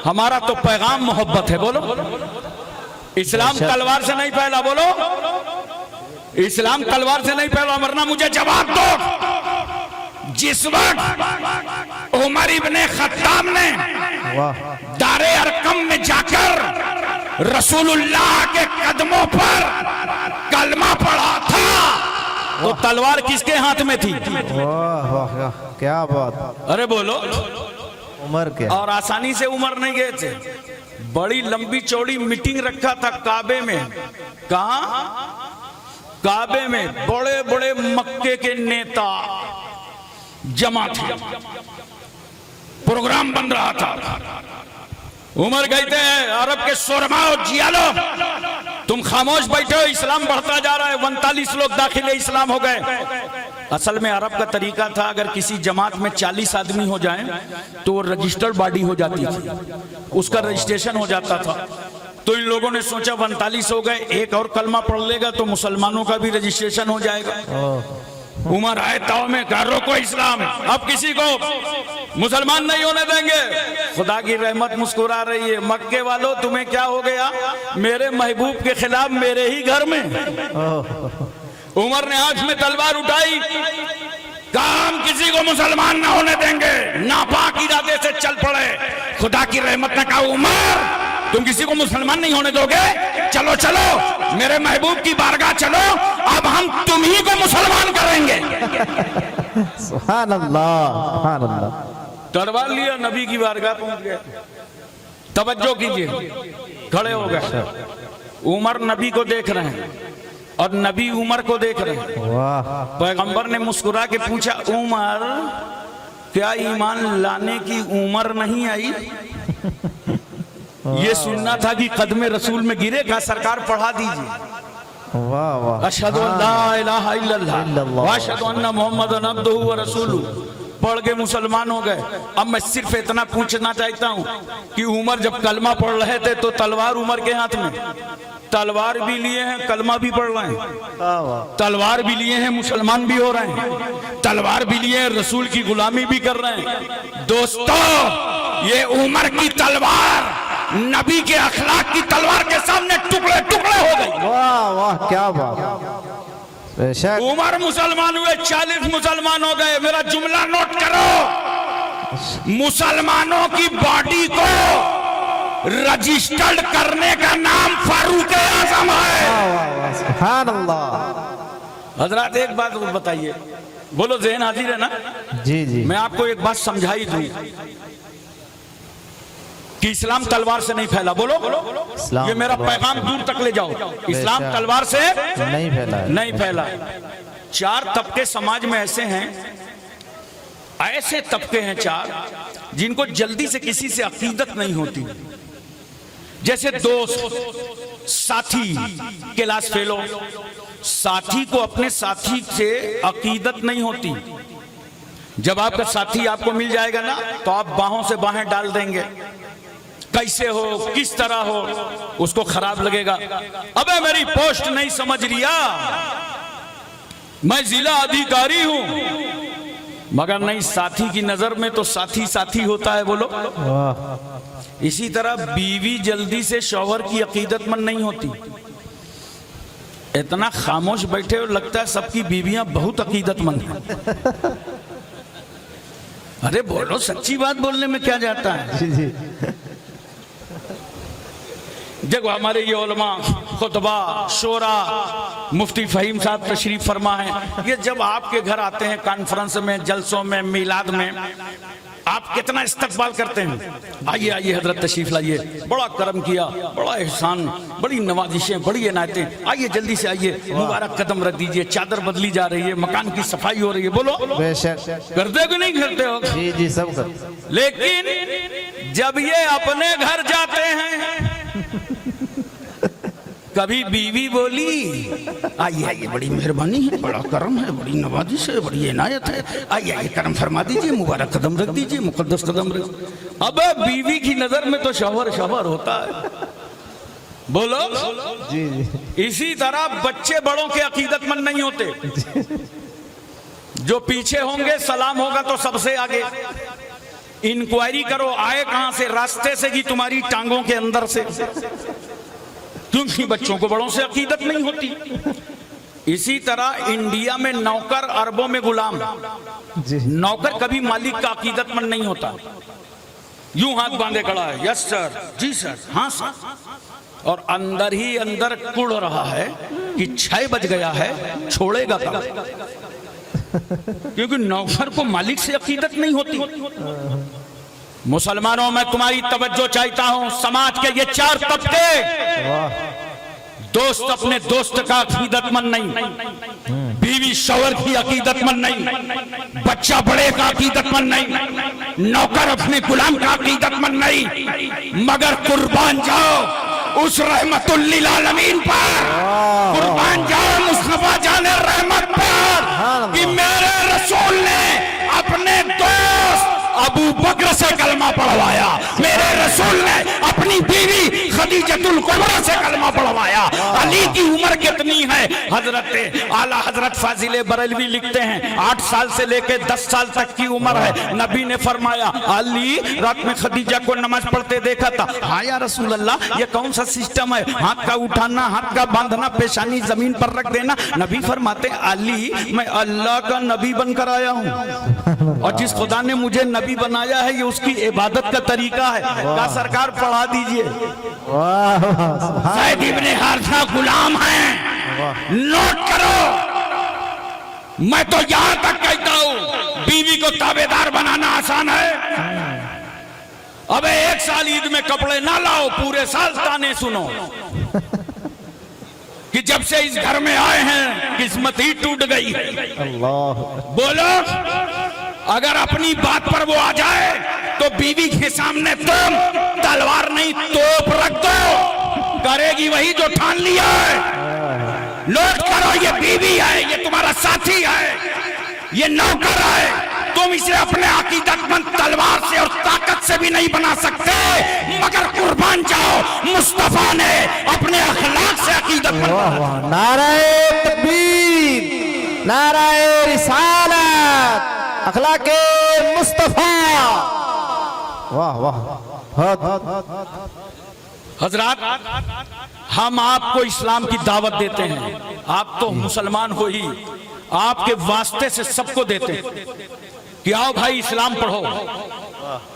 हमारा तो पैगाम मोहब्बत है। बोलो इस्लाम तलवार से नहीं फैला। बोलो इस्लाम तलवार से नहीं फैला, वरना मुझे जवाब दो। जिस वक्त उमर इब्ने खत्ताब ने दारे अरकम में जाकर रसूलुल्लाह के कदमों पर कलमा पढ़ा था, तो तलवार किसके हाथ में थी? वाह वाह, क्या बात। अरे बोलो उमर क्या? और आसानी से उमर नहीं गए थे, बड़ी लंबी चौड़ी मीटिंग रखा था काबे में। कहा? काबे में बड़े बड़े मक्के के नेता जमा थे, प्रोग्राम बन रहा था। उमर कहते हैं अरब के शोरमाओ जियालो, तुम खामोश बैठे हो, इस्लाम बढ़ता जा रहा है। 39 लोग दाखिले इस्लाम हो गए। असल में अरब का तरीका था, अगर किसी जमात में 40 आदमी हो जाएं तो वो रजिस्टर्ड बॉडी हो जाती थी, उसका रजिस्ट्रेशन हो जाता था। तो इन लोगों ने सोचा 39 हो गए, एक और कलमा पढ़ लेगा तो मुसलमानों का भी रजिस्ट्रेशन हो जाएगा। उमर आए ताव में कहा रोको इस्लाम, अब किसी को मुसलमान नहीं होने देंगे। खुदा की रहमत मुस्कुरा रही है, मक्के वालों तुम्हें क्या हो गया, मेरे महबूब के खिलाफ मेरे ही घर में। उमर ने हाथ में तलवार उठाई, कहा हम किसी को मुसलमान ना होने देंगे, नापाक इरादे से चल पड़े। खुदा की रहमत ने कहा उमर तुम किसी को मुसलमान नहीं होने दोगे, चलो चलो मेरे महबूब की बारगाह चलो, अब हम तुम ही को मुसलमान करेंगे। सुभान अल्लाह, सुभान अल्लाह। तलवार लिया, नबी की बारगाह पहुंच गया। तवज्जो कीजिए, खड़े हो गए। उमर नबी को देख रहे हैं और नबी उमर को देख रहे हैं। वाह। पैगंबर ने मुस्कुरा के पूछा उमर क्या ईमान लाने की उम्र नहीं आई? ये सुनना था कि कदमे रसूल में गिरे, का सरकार पढ़ा दीजिए। वाह वाह। अशहदु अल्ला इलाहा इल्लल्लाह व अशहदु अन्ना मुहम्मदन अब्दुहु व रसूलुहु पढ़ के मुसलमान हो गए। अब मैं सिर्फ इतना पूछना चाहता हूँ कि उमर जब कलमा पढ़ रहे थे तो तलवार उमर के हाथ में, तलवार भी लिए हैं, कलमा भी पढ़ रहे हैं, तलवार भी लिए हैं, मुसलमान भी हो रहे हैं, तलवार भी लिए हैं, रसूल की गुलामी भी कर रहे हैं। दोस्तों ये उमर की तलवार नबी के अखलाक की तलवार के सामने टुकड़े टुकड़े हो गई। वाह वाह, क्या बात। बेशक उमर मुसलमान हुए, 40 मुसलमान हो गए। मेरा जुमला नोट करो, मुसलमानों की बॉडी को रजिस्टर्ड करने का नाम फारूक आजम है। सुभान अल्लाह। हजरत एक बात बताइए, बोलो ज़हन हाजिर है ना? जी जी। मैं आपको एक बात समझाई दूं कि इस्लाम तलवार से नहीं फैला। बोलो ये मेरा पैगाम दूर तक ले जाओ, इस्लाम तलवार से नहीं फैला, नहीं फैला। 4 तबके समाज में ऐसे हैं, ऐसे तबके हैं 4 जिनको जल्दी से किसी से अकीदत नहीं होती। जैसे दोस्त, साथी, क्लास फेलो, साथी को अपने साथी से अकीदत नहीं होती। जब आपका साथी आपको मिल जाएगा ना तो आप बाहों से बाहें डाल देंगे, कैसे हो, किस तरह हो, उसको खराब लगेगा। अबे मेरी पोस्ट नहीं समझ रिया, मैं जिला अधिकारी हूं, मगर नहीं, साथी की नजर में तो साथी साथी होता है। बोलो। इसी तरह बीवी जल्दी से शौहर की अकीदतमंद नहीं होती। इतना खामोश बैठे हो, लगता है सबकी बीवियां बहुत अकीदतमंद हैं। अरे बोलो, सच्ची बात बोलने में क्या जाता है? जी जी। जब हमारे ये उलमा, खुतबा, शोरा, मुफ्ती फहीम साहब तशरीफ फरमा है, ये जब आपके घर आते हैं कॉन्फ्रेंस में, जलसों में, मिलाद में, आप कितना इस्तकबाल करते हैं। आइए आइए हजरत तशरीफ लाइए, बड़ा करम किया, बड़ा एहसान, बड़ी नवाजिशें, बड़ी इनायतें, आइए जल्दी से आइए, मुबारक कदम रख दीजिए, चादर बदली जा रही है, मकान की सफाई हो रही है। बोलो बेशक करते कि नहीं करते हो? जी जी, सब करते। लेकिन जब ये अपने घर जाते हैं, कभी बीवी बोली आइए आइए, बड़ी मेहरबानी है, बड़ा करम है, बड़ी नवाजिश है, बड़ी इनायत है, आइए आइए करम फरमा दीजिए, मुबारक कदम रख दीजिए, मुकद्दस कदम रख। अब बीवी की नजर में तो शौहर शौहर होता है। बोलो जी जी। इसी तरह बच्चे बड़ों के अकीदतमंद नहीं होते। जो पीछे होंगे सलाम होगा तो सबसे आगे। इंक्वायरी करो आए कहां से, रास्ते से कि तुम्हारी टांगों के अंदर से, क्योंकि बच्चों को बड़ों से अकीदत नहीं होती। इसी तरह इंडिया में नौकर, अरबों में गुलाम। नौकर कभी मालिक का अकीदतमंद नहीं होता। यूं हाथ बांधे खड़ा है, यस सर, जी सर, हाँ सर, और अंदर ही अंदर कुड़ रहा है कि 6 बज गया है, छोड़ेगा कब? क्योंकि नौकर को मालिक से अकीदत नहीं होती। मुसलमानों में तुम्हारी तवज्जो चाहता हूं। समाज के ये 4 तबके, वाह दोस्त अपने दोस्त का अकीदतमंद नहीं, बीवी शौहर की अकीदतमंद नहीं, बच्चा बड़े का अकीदतमंद नहीं, नौकर अपने गुलाम का अकीदतमंद नहीं, मगर कुर्बान जाओ उस रहमतुल लिल आलमीन पर, कुर्बान जाओ मुस्तफा जाने रहमत पर कि मेरे रसूल ने अपने दोस्त अबू बकर से कलमा पढ़वाया, मेरे रसूल ने अपनी बीवी खदीजतुल कुबरा से कलमा पढ़वाया। अली की उम्र कितनी है? हजरत आला हजरत फाजिले बरेलवी लिखते हैं 8 साल से लेकर 10 साल तक की उम्र है। नबी ने फरमाया अली रात में खदीजा को नमाज पढ़ते देखा था। हाँ या रसूल अल्लाह, ये कौन सा सिस्टम है? हाथ का उठाना, हाथ का बांधना, पेशानी जमीन पर रख देना। नबी फरमाते अली मैं अल्लाह का नबी बनकर आया हूँ और जिस खुदा ने मुझे नबी बनाया है ये उसकी इबादत का तरीका है। का सरकार पढ़ा दीजिए। वाह ज़ैद इब्ने हारिसा गुलाम हैं, नोट करो। मैं तो यहां तक कहता हूं बीवी को ताबेदार बनाना आसान है। अबे 1 साल ईद में कपड़े ना लाओ, पूरे साल ताने सुनो कि जब से इस घर में आए हैं किस्मत ही टूट गई है। अल्लाह बोलो, अगर अपनी बात पर वो आ जाए तो बीवी के सामने तुम तलवार नहीं तोप रख दो, करेगी वही जो ठान लिया है। नोट करो, ये बीवी है, ये तुम्हारा साथी है, ये नौकर है। तुम इसे अपने अकीदतमंद तलवार से और ताकत से भी नहीं बना सकते, मगर कुर्बान जाओ मुस्तफा ने अपने अखलाक से अकीदतमंद। नाराए तकबीर, नाराए रिसालत, अखलाके मुस्तफा। वाह वाह हजरात, हम आपको इस्लाम की दावत देते हैं। आप तो मुसलमान हो ही, आपके वास्ते से सबको देते हैं कि आओ भाई इस्लाम पढ़ो,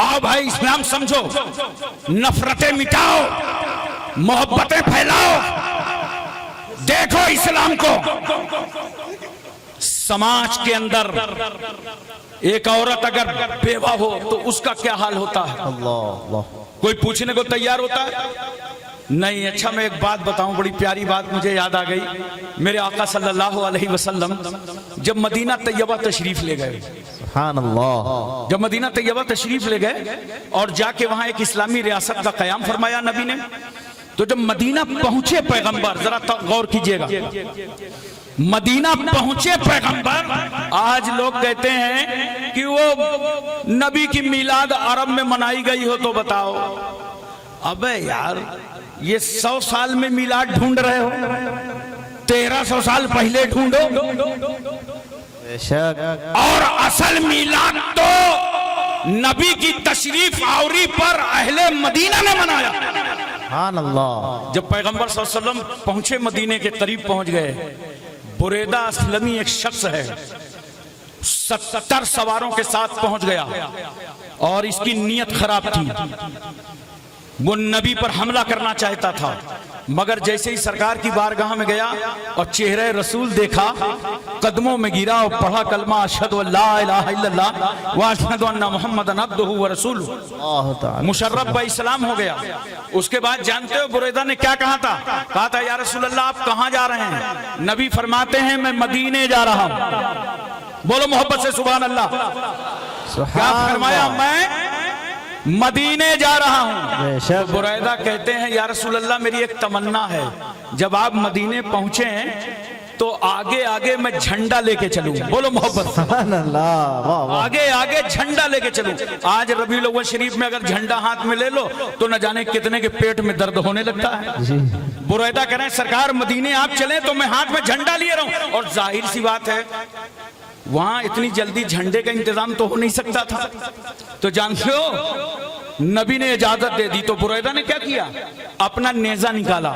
आओ भाई इस्लाम समझो, नफरतें मिटाओ, मोहब्बतें फैलाओ। देखो इस्लाम को। समाज के अंदर एक औरत अगर बेवा हो तो उसका क्या हाल होता है? अल्लाह, कोई पूछने को तैयार होता है? नहीं। अच्छा, मैं एक बात बताऊं, बड़ी प्यारी बात मुझे याद आ गई। मेरे आका सल्लल्लाहु अलैहि वसल्लम जब मदीना तैयबा तशरीफ ले गए, सुभान अल्लाह, जब मदीना तैयबा तशरीफ ले गए और जाके वहां एक इस्लामी रियासत का कयाम फरमाया नबी ने, तो जब मदीना पहुंचे पैगंबर, जरा गौर कीजिएगा, मदीना पहुंचे पैगंबर। आज लोग कहते हैं कि वो नबी की मिलाद अरब में मनाई गई हो तो बताओ। अबे यार, ये 100 साल में मिलाद ढूंढ रहे हो, 1300 साल पहले ढूंढो। बेशक। और असल मिलाद तो नबी की तशरीफ आवरी पर अहले मदीना ने मनाया। सुभान अल्लाह। जब पैगंबर सल्लल्लाहु अलैहि वसल्लम पहुंचे, मदीने के करीब पहुंच गए, बुरेदा असलमी एक शख्स है, 70 सवारों के साथ पहुंच गया और इसकी नीयत खराब थी। वो नबी पर हमला करना चाहता था, मगर जैसे ही सरकार की बारगाह में गया और चेहरे रसूल देखा, कदमों में गिरा और पढ़ा कलमा अशहदु अल्ला इलाहा इल्लल्लाह व अशहदु अन्ना मुहम्मदन अब्दुहु व रसूलुहु, मुशर्रफ ब इस्लाम हो गया। उसके बाद जानते हो बुरैदा ने क्या कहा था? कहा था, या रसूल अल्लाह आप कहां जा रहे हैं? नबी फरमाते हैं, मैं मदीने जा रहा हूं। बोलो मोहब्बत से सुभान अल्लाह। क्या फरमाया? मैं मदीने जा रहा हूं। तो बुरैदा कहते हैं, या रसूल अल्लाह मेरी एक तमन्ना है, जब आप मदीने पहुंचे तो आगे आगे मैं झंडा लेके चलूं। बोलो मोहब्बत। सुभान अल्लाह। आगे आगे झंडा लेके चलूं। आज रबीउल अव्वल शरीफ में अगर झंडा हाथ में ले लो तो न जाने कितने के पेट में दर्द होने लगता है। बुरैदा कह रहे हैं, सरकार मदीने आप चले तो मैं हाथ में झंडा लिए रहूं। और जाहिर सी बात है, वहां इतनी जल्दी झंडे का इंतजाम तो हो नहीं सकता था। तो जानते हो, नबी ने इजाजत दे दी तो बुरैदा ने क्या किया? अपना नेजा निकाला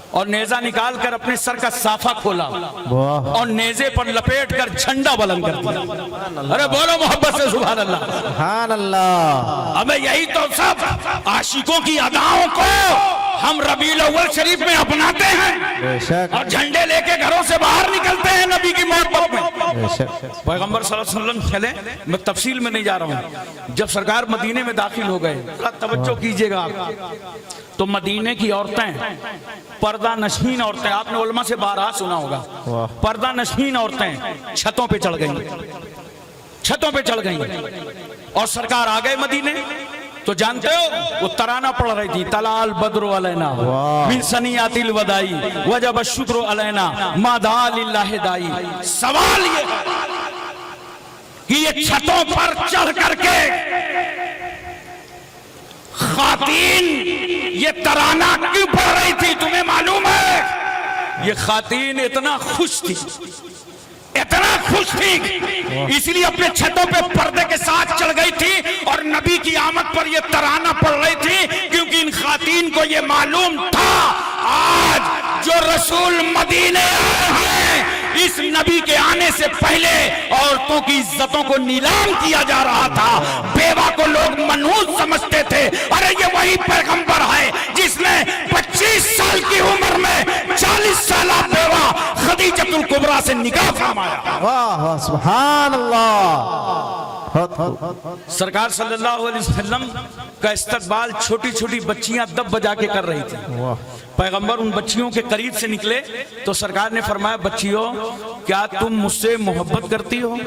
और नेजा निकाल कर अपने सर का साफा खोला और नेजे पर लपेट कर झंडा बुलंद कर दिया। अरे बोलो मोहब्बत से सुभान अल्लाह। सुभान अल्लाह। अबे यही तो सब आशिकों की अदाओं को हम रबीउल अव्वल शरीफ में अपनाते हैं। बेशक और झंडे लेके घरों से बाहर निकलते हैं नबी की मोहब्बत में। बेशक पैगंबर सल्लल्लाहु अलैहि वसल्लम चले, मैं तफसील में नहीं जा रहा हूँ। जब सरकार मदीने में दाखिल हो गए, तवज्जो कीजिएगा आप, तो मदीने की औरतें, पर्दा नशीन औरतें, आपने उलमा से बारहा सुना होगा, वाह। पर्दा नशीन औरतें छतों पे चढ़ गई, छतों पे चढ़ गई और सरकार आ गए मदीने। तो जानते हो वो तराना पढ़ रही थी, तलाल बद्रो अलैना वाह। मिन सनियातिल वदाई वजब शुक्र अलैना मादा लिल्लाहि दाई। सवाल ये है कि ये छतों पर चढ़ करके खातीन ये तराना क्यों पढ़ रही थी, तुम्हें मालूम है? ये खातीन इतना खुश थी, इतना खुश थी, इसलिए अपने छतों पे पर्दे के साथ चढ़ गई थी और नबी की आमद पर ये तराना पढ़ रही थी, क्योंकि इन खातीन को ये मालूम था आज जो रसूल मदीने आए हैं, इस नबी के आने से पहले औरतों की इज्जतों को नीलाम किया जा रहा था, बेवा को लोग मनहूस समझते थे। अरे ये वही पैगंबर है जिसने 25 साल की उम्र में 40 साल बेवा खदीजतुल कुबरा से निकाह फरमाया। वाह वाह सुभान अल्लाह। सरकार सल्लल्लाहु अलैहि वसल्लम का इस्तकबाल छोटी छोटी बच्चियां दब बजा के कर रही थी। वाह पैगंबर उन बच्चियों के करीब से निकले तो सरकार ने फरमाया, बच्चियों क्या तुम मुझसे मोहब्बत करती हो?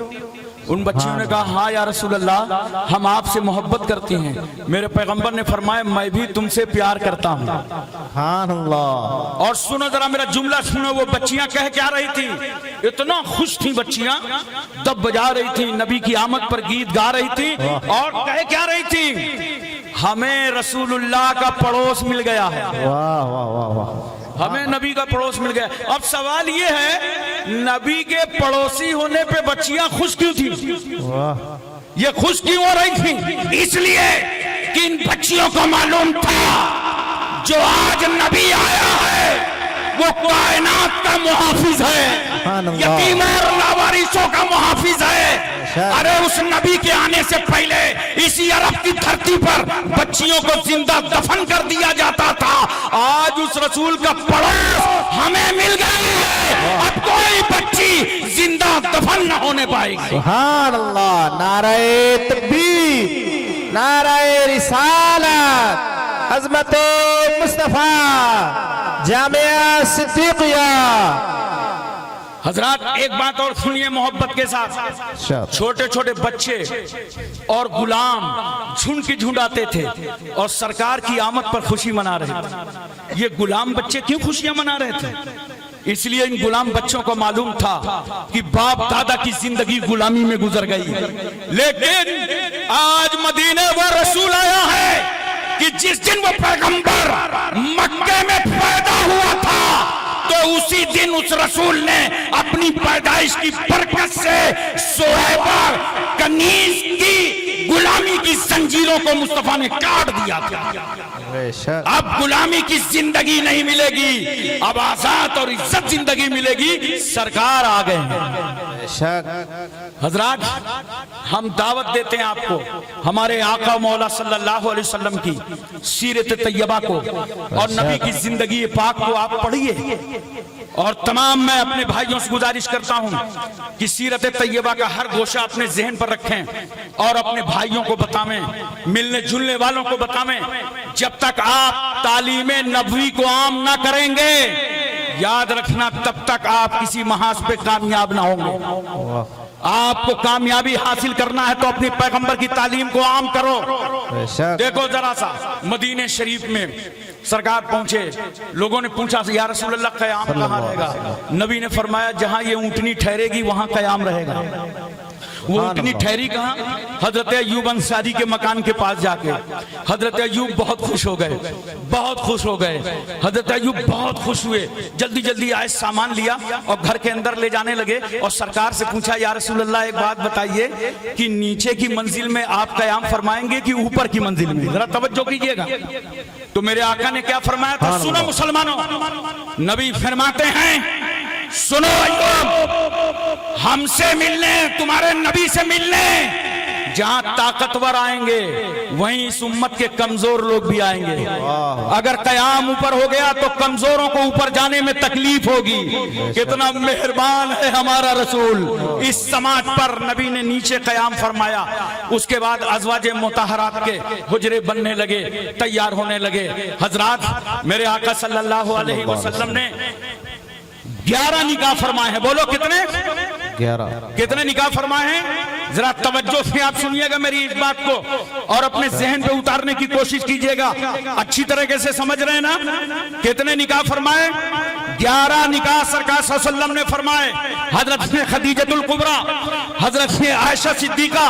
उन बच्चियों ने कहा, हाँ या रसूल अल्लाह, हम आपसे मोहब्बत करती हैं। मेरे पैगंबर ने फरमाया, मैं भी तुमसे प्यार करता हूँ। सुभान अल्लाह। और सुनो जरा मेरा जुमला सुनो, वो बच्चियां कह क्या रही थी? इतना खुश थी बच्चियां, दब बजा रही थी, नबी की आमद पर गीत गा रही थी और कह क्या रही थी? हमें रसूलुल्लाह का पड़ोस मिल गया है, वाह वाह वाह वाह। हमें नबी का पड़ोस मिल गया। अब सवाल ये है, नबी के पड़ोसी होने पे बच्चियां खुश क्यों थी? वाह ये खुश क्यों हो रही थी? इसलिए कि इन बच्चियों को मालूम था जो आज नबी आया है वो कायनात का मुहाफिज है, यतीमों और लावारिसों का मुहाफिज है। अरे उस नबी के आने से पहले इसी अरब की धरती पर बच्चियों को जिंदा दफन कर दिया जाता था, आज उस रसूल का पड़ोस हमें मिल गया है, अब कोई बच्ची जिंदा दफन न होने पाएगी। सुभान अल्लाह। नारे तकबीर, नारे रिसालत, अज़मत मुस्तफा, जामिया सिद्दीकिया। हजरात एक बात और सुनिए मोहब्बत के साथ, छोटे छोटे बच्चे और गुलाम झुंड की झुंड आते थे और सरकार की आमद पर खुशी मना रहे थे। ये गुलाम बच्चे क्यों खुशियां मना रहे थे? इसलिए इन गुलाम बच्चों को मालूम था कि बाप दादा की जिंदगी गुलामी में गुजर गई, लेकिन आज मदीने वो रसूल आया है कि जिस दिन वो पैगंबर मक्के में पैदा हुआ था तो उसी दिन उस रसूल ने अपनी पैदाइश की बरकत से सुहैबा कनीज की गुलामी की जंजीरों को मुस्तफा ने काट दिया था। अब गुलामी की जिंदगी नहीं मिलेगी, अब आजाद और इज्जत जिंदगी मिलेगी। सरकार आ गए हैं। हजरात हम दावत देते हैं आपको हमारे आका मौला सल्लल्लाहु अलैहि वसल्लम की सीरत तैयबा को और नबी की जिंदगी पाक को आप पढ़िए। और तमाम मैं अपने भाइयों से गुजारिश करता हूं कि सीरत तैयबा का हर गोशा अपने जहन पर रखें और अपने भाइयों को बतावें, मिलने जुलने वालों को बतावें। जब तक आप तालीमे नबवी को आम ना करेंगे, याद रखना तब तक आप किसी महाज पे कामयाब ना होंगे। आपको कामयाबी हासिल करना है तो अपनी पैगंबर की तालीम को आम करो। देखो जरा सा मदीने शरीफ में सरकार पहुंचे, लोगों ने पूछा या रसूल अल्लाह क़याम कहाँ रहेगा? नबी ने फरमाया जहां ये ऊंटनी ठहरेगी वहां क़याम रहेगा। वो ऊंटनी ठहरी कहाँ? हजरत अय्यूब अंसारी के मकान के पास जाके। हजरत अय्यूब बहुत खुश हो गए, बहुत खुश हो गए। हजरत अय्यूब बहुत खुश हुए, जल्दी जल्दी आए, सामान लिया और घर के अंदर ले जाने लगे और सरकार से पूछा या रसूल अल्लाह एक बात बताइए कि नीचे की मंजिल में आप क़याम फरमाएंगे कि ऊपर की मंजिल में? जरा तवज्जो कीजिएगा। तो मेरे आका ने क्या फरमाया था? सुनो मुसलमानों, नबी फरमाते हैं सुनो अय्यूब, हमसे मिलने, तुम्हारे नबी से मिलने जहां ताकतवर आएंगे वहीं इस उम्मत के कमजोर लोग भी आएंगे। अगर कयाम ऊपर हो गया तो कमजोरों को ऊपर जाने में तकलीफ होगी। कितना मेहरबान है हमारा रसूल। इस समाज पर नबी ने नीचे कयाम फरमाया। उसके बाद अज़वाजे मुतहरात के हुजरे बनने लगे, तैयार होने लगे। हजरात, मेरे आका सल्लल्लाहु अलैहि वसल्लम ने 11 निकाह फरमाए हैं। बोलो कितने? 11। कितने निकाह फरमाए हैं? जरा तवज्जो से आप सुनिएगा मेरी इस बात को और अपने जहन पे उतारने की कोशिश कीजिएगा। अच्छी तरीके से समझ रहे हैं ना? कितने निकाह फरमाए? 11 निकाह सरकार सल्लल्लाहु अलैहि वसल्लम ने फरमाए। हजरत ने खदीजतुल कुबरा, हजरत ने आयशा सिद्दीका,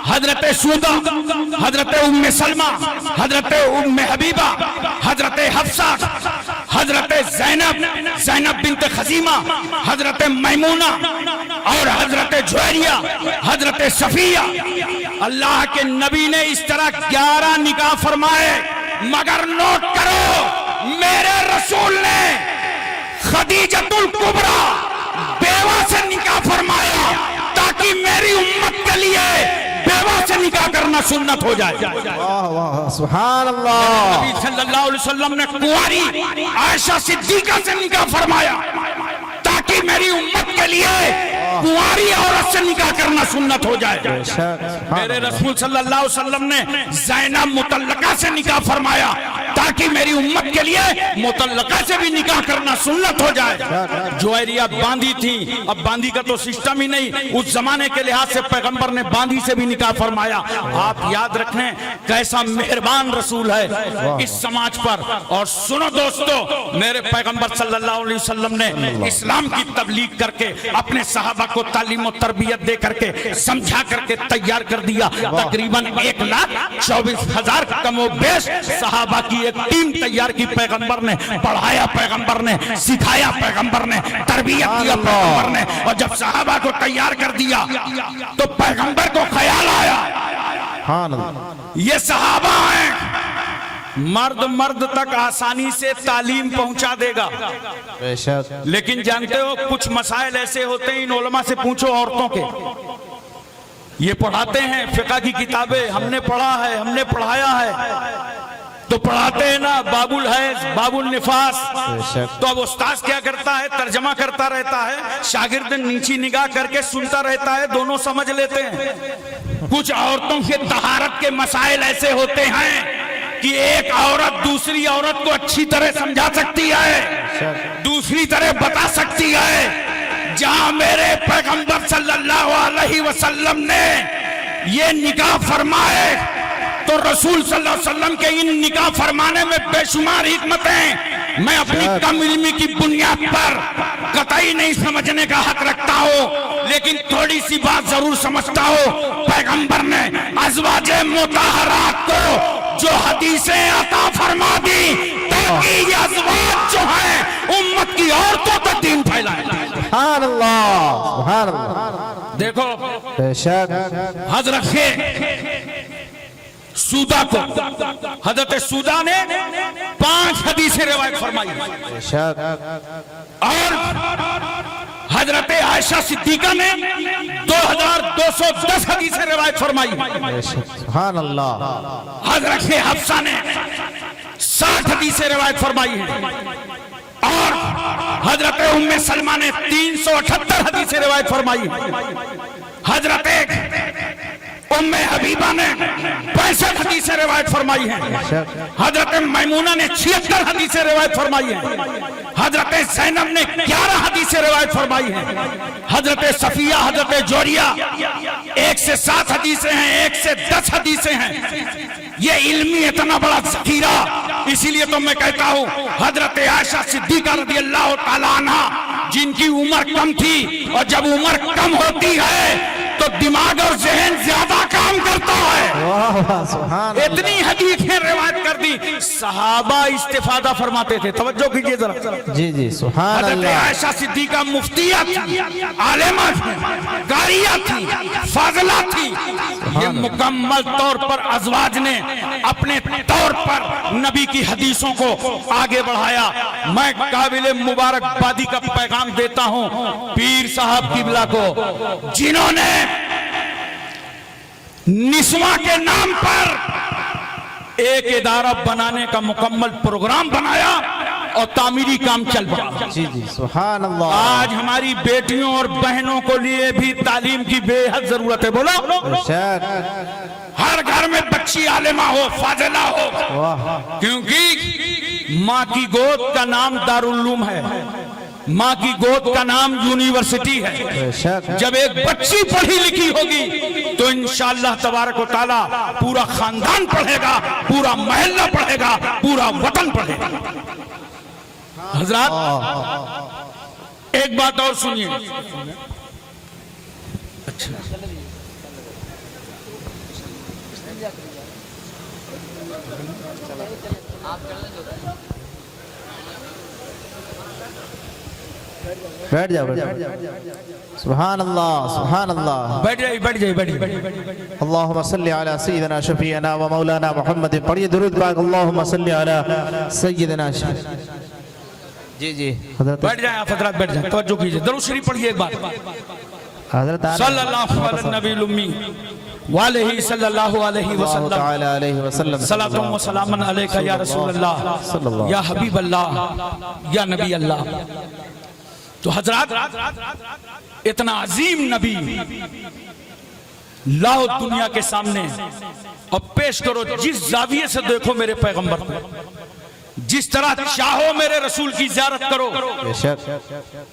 हजरत सौदा, हजरत उम्मे सलमा, हजरत उम्मे हबीबा, हजरत हफ्सा, हजरत ज़ैनब बिन्त खज़ीमा, हजरत मैमूना और हजरत जुवैरिया, हजरत सफिया। अल्लाह के नबी ने इस तरह 11 निकाह फरमाए। मगर नोट करो, मेरे रसूल ने खदीजतुल कुबरा बेवा से निकाह फरमाया ताकि मेरी उम्मत के लिए बेवा से निकाह करना सुन्नत हो जाए। वाह वाह, सुभान अल्लाह। नबी सल्लल्लाहु अलैहि वसल्लम ने कुंवारी आयशा सिद्दीका से निकाह फरमाया ताकि मेरी उम्मत के लिए कुंवारी औरत से निकाह करना सुन्नत हो जाए। मेरे रसूल सल्लल्लाहु अलैहि वसल्लम ने ज़ैनब मुतल्लका से निकाह फरमाया ताकि मेरी उम्मत के लिए मुतल्लका से भी निकाह करना सुन्नत हो जाए। जुवैरिया बांदी थी, अब बांदी का तो सिस्टम ही नहीं, उस जमाने के लिहाज से पैगंबर ने बांदी से भी निकाह फरमाया। आप याद रखें कैसा मेहरबान रसूल है इस समाज पर। और सुनो दोस्तों, मेरे पैगंबर सल्लल्लाहु अलैहि वसल्लम ने इस्लाम की तबलीग करके अपने सहाबा को तालीम और तरबियत दे करके समझा करके तैयार कर दिया। तकरीबन 1,24,000 कमोबेश सहाबा की एक टीम तैयार की पैगंबर ने, पढ़ाया पैगंबर ने, सिखाया पैगंबर ने, तरबियत किया पैगंबर ने। और जब सहाबा को तैयार कर दिया तो पैगंबर को ख्याल आया ये सहाबा हैं, मर्द तक आसानी से तालीम पहुंचा देगा। लेकिन जानते हो कुछ मसाइल ऐसे होते हैं, इन उलमा से पूछो औरतों के, ये पढ़ाते हैं फिक़ह की किताबें, हमने पढ़ा है, हमने पढ़ाया है, तो पढ़ाते हैं ना बाबुल है, बाबुल निफास। तो अब उस्ताद क्या करता है? तर्जमा करता रहता है, शागिर्द नीची निगाह करके सुनता रहता है, दोनों समझ लेते हैं। कुछ औरतों के तहारत के मसाइल ऐसे होते हैं कि एक औरत दूसरी औरत को अच्छी तरह समझा सकती है, दूसरी तरह बता सकती है। जहां मेरे पैगंबर सल्लल्लाहु अलैहि वसल्लम ने ये निकाह फरमाए तो रसूल सल्लल्लाहु अलैहि वसल्लम के इन निकाह फरमाने में बेशुमार हिकमतें मैं अपनी कम इल्मी की बुनियाद पर कतई नहीं समझने का हक रखता हूँ, लेकिन थोड़ी सी बात जरूर समझता हूँ। पैगंबर ने अज़वाजे मुतहरात को जो हदीसें अता फरमा दी ताकि ये अज़वाज जो है उम्मत की औरतों तक दीन फैलाए। सुभान अल्लाह, सुभान अल्लाह। देखो बेशक हजरत सूदा को, हजरत सूदा ने 5 हदीसें रिवायत फरमाई और हजरत आयशा सिद्दीका ने 2210 हदीसें रिवायत फरमाई। सुभान अल्लाह। हजरत हफ्सा ने 60 हदीसें रिवायत फरमाई है और हजरत उम्मे सलमा ने 378 हदीसें रिवायत फरमाई। हजरत उम्मे हबीबा ने 65 हदीसें रिवायत फरमाई हैं। हजरत मैमूना ने 76 हदीसें रिवायत फरमाई हैं। हजरत ज़ैनब ने 11 हदीसें रिवायत फरमाई हैं। हजरत सफिया, हजरत जोरिया 1 से 7 हदीसें हैं, 1 से 10 हदीसें हैं। ये इल्मी इतना बड़ा ज़ख़ीरा, इसीलिए तो मैं कहता हूँ हजरत आयशा सिद्दीका रज़ियल्लाहु ताला अन्हा जिनकी उम्र कम थी, और जब उम्र कम होती है तो दिमाग और जहन ज्यादा काम करता है। इतनी हदीसें रिवायत कर दी, सहाबा इस्तिफादा फरमाते थे। तवज्जो कीजिए जरा। जी जी, सुभान अल्लाह। आयशा सिद्दीका मुफ्तिया थी, आलिमा थी, कारिया थी, फाज़िला थी। ये मुकम्मल तौर पर अज़वाज ने अपने तौर पर नबी की हदीसों को आगे बढ़ाया। मैं काबिल मुबारकबादी का पैगाम देता हूँ पीर साहब किबला को, जिन्होंने निस्वां के नाम पर एक इदारा बनाने का मुकम्मल प्रोग्राम बनाया और तामीरी काम चल पड़ा। जी जी सुभान अल्लाह। आज हमारी बेटियों और बहनों को लिए भी तालीम की बेहद जरूरत है। बोलो, बेशक। हर घर में बच्ची आलिमा हो, फाजिला हो, वाह क्योंकि माँ की गोद का नाम दारुल उलूम है, माँ की गोद का नाम यूनिवर्सिटी है। बेशक। जब एक बच्ची पढ़ी लिखी होगी तो इंशाअल्लाह तबारक व तआला पूरा खानदान पढ़ेगा, पूरा महल्ला पढ़ेगा, पूरा वतन पढ़ेगा। हजरात एक बात और सुनिए। अच्छा, बैठ जाओ बैठ जाओ। सुभान अल्लाह सुभान अल्लाह। बैठ जाइए बैठ जाइए बैठ जाइए। अल्लाहुम्मा सल्ली अला सय्यिदना शफीअना व मौलाना मुहम्मद। पढ़िए दुरूद पाक। अल्लाहुम्मा सल्ली अला सय्यिदना। जी जी हजरत बैठ जाए आप हजरात, बैठ जाए, तवज्जो कीजिए, दरूद शरीफ पढ़िए एक बार। हजरत सल्लल्लाहु अलैहि नबील उम्मी वालेही सल्लल्लाहु अलैहि वसल्लम सलातुम व सलामन अलैका या रसूलल्लाह या हबीब अल्लाह या नबी अल्लाह। तो हजरात इतना अजीम नबी लाओ दुनिया के सामने और पेश करो। जिस जाविये से देखो मेरे पैगंबर को, जिस तरह चाहो मेरे रसूल की ज़ियारत करो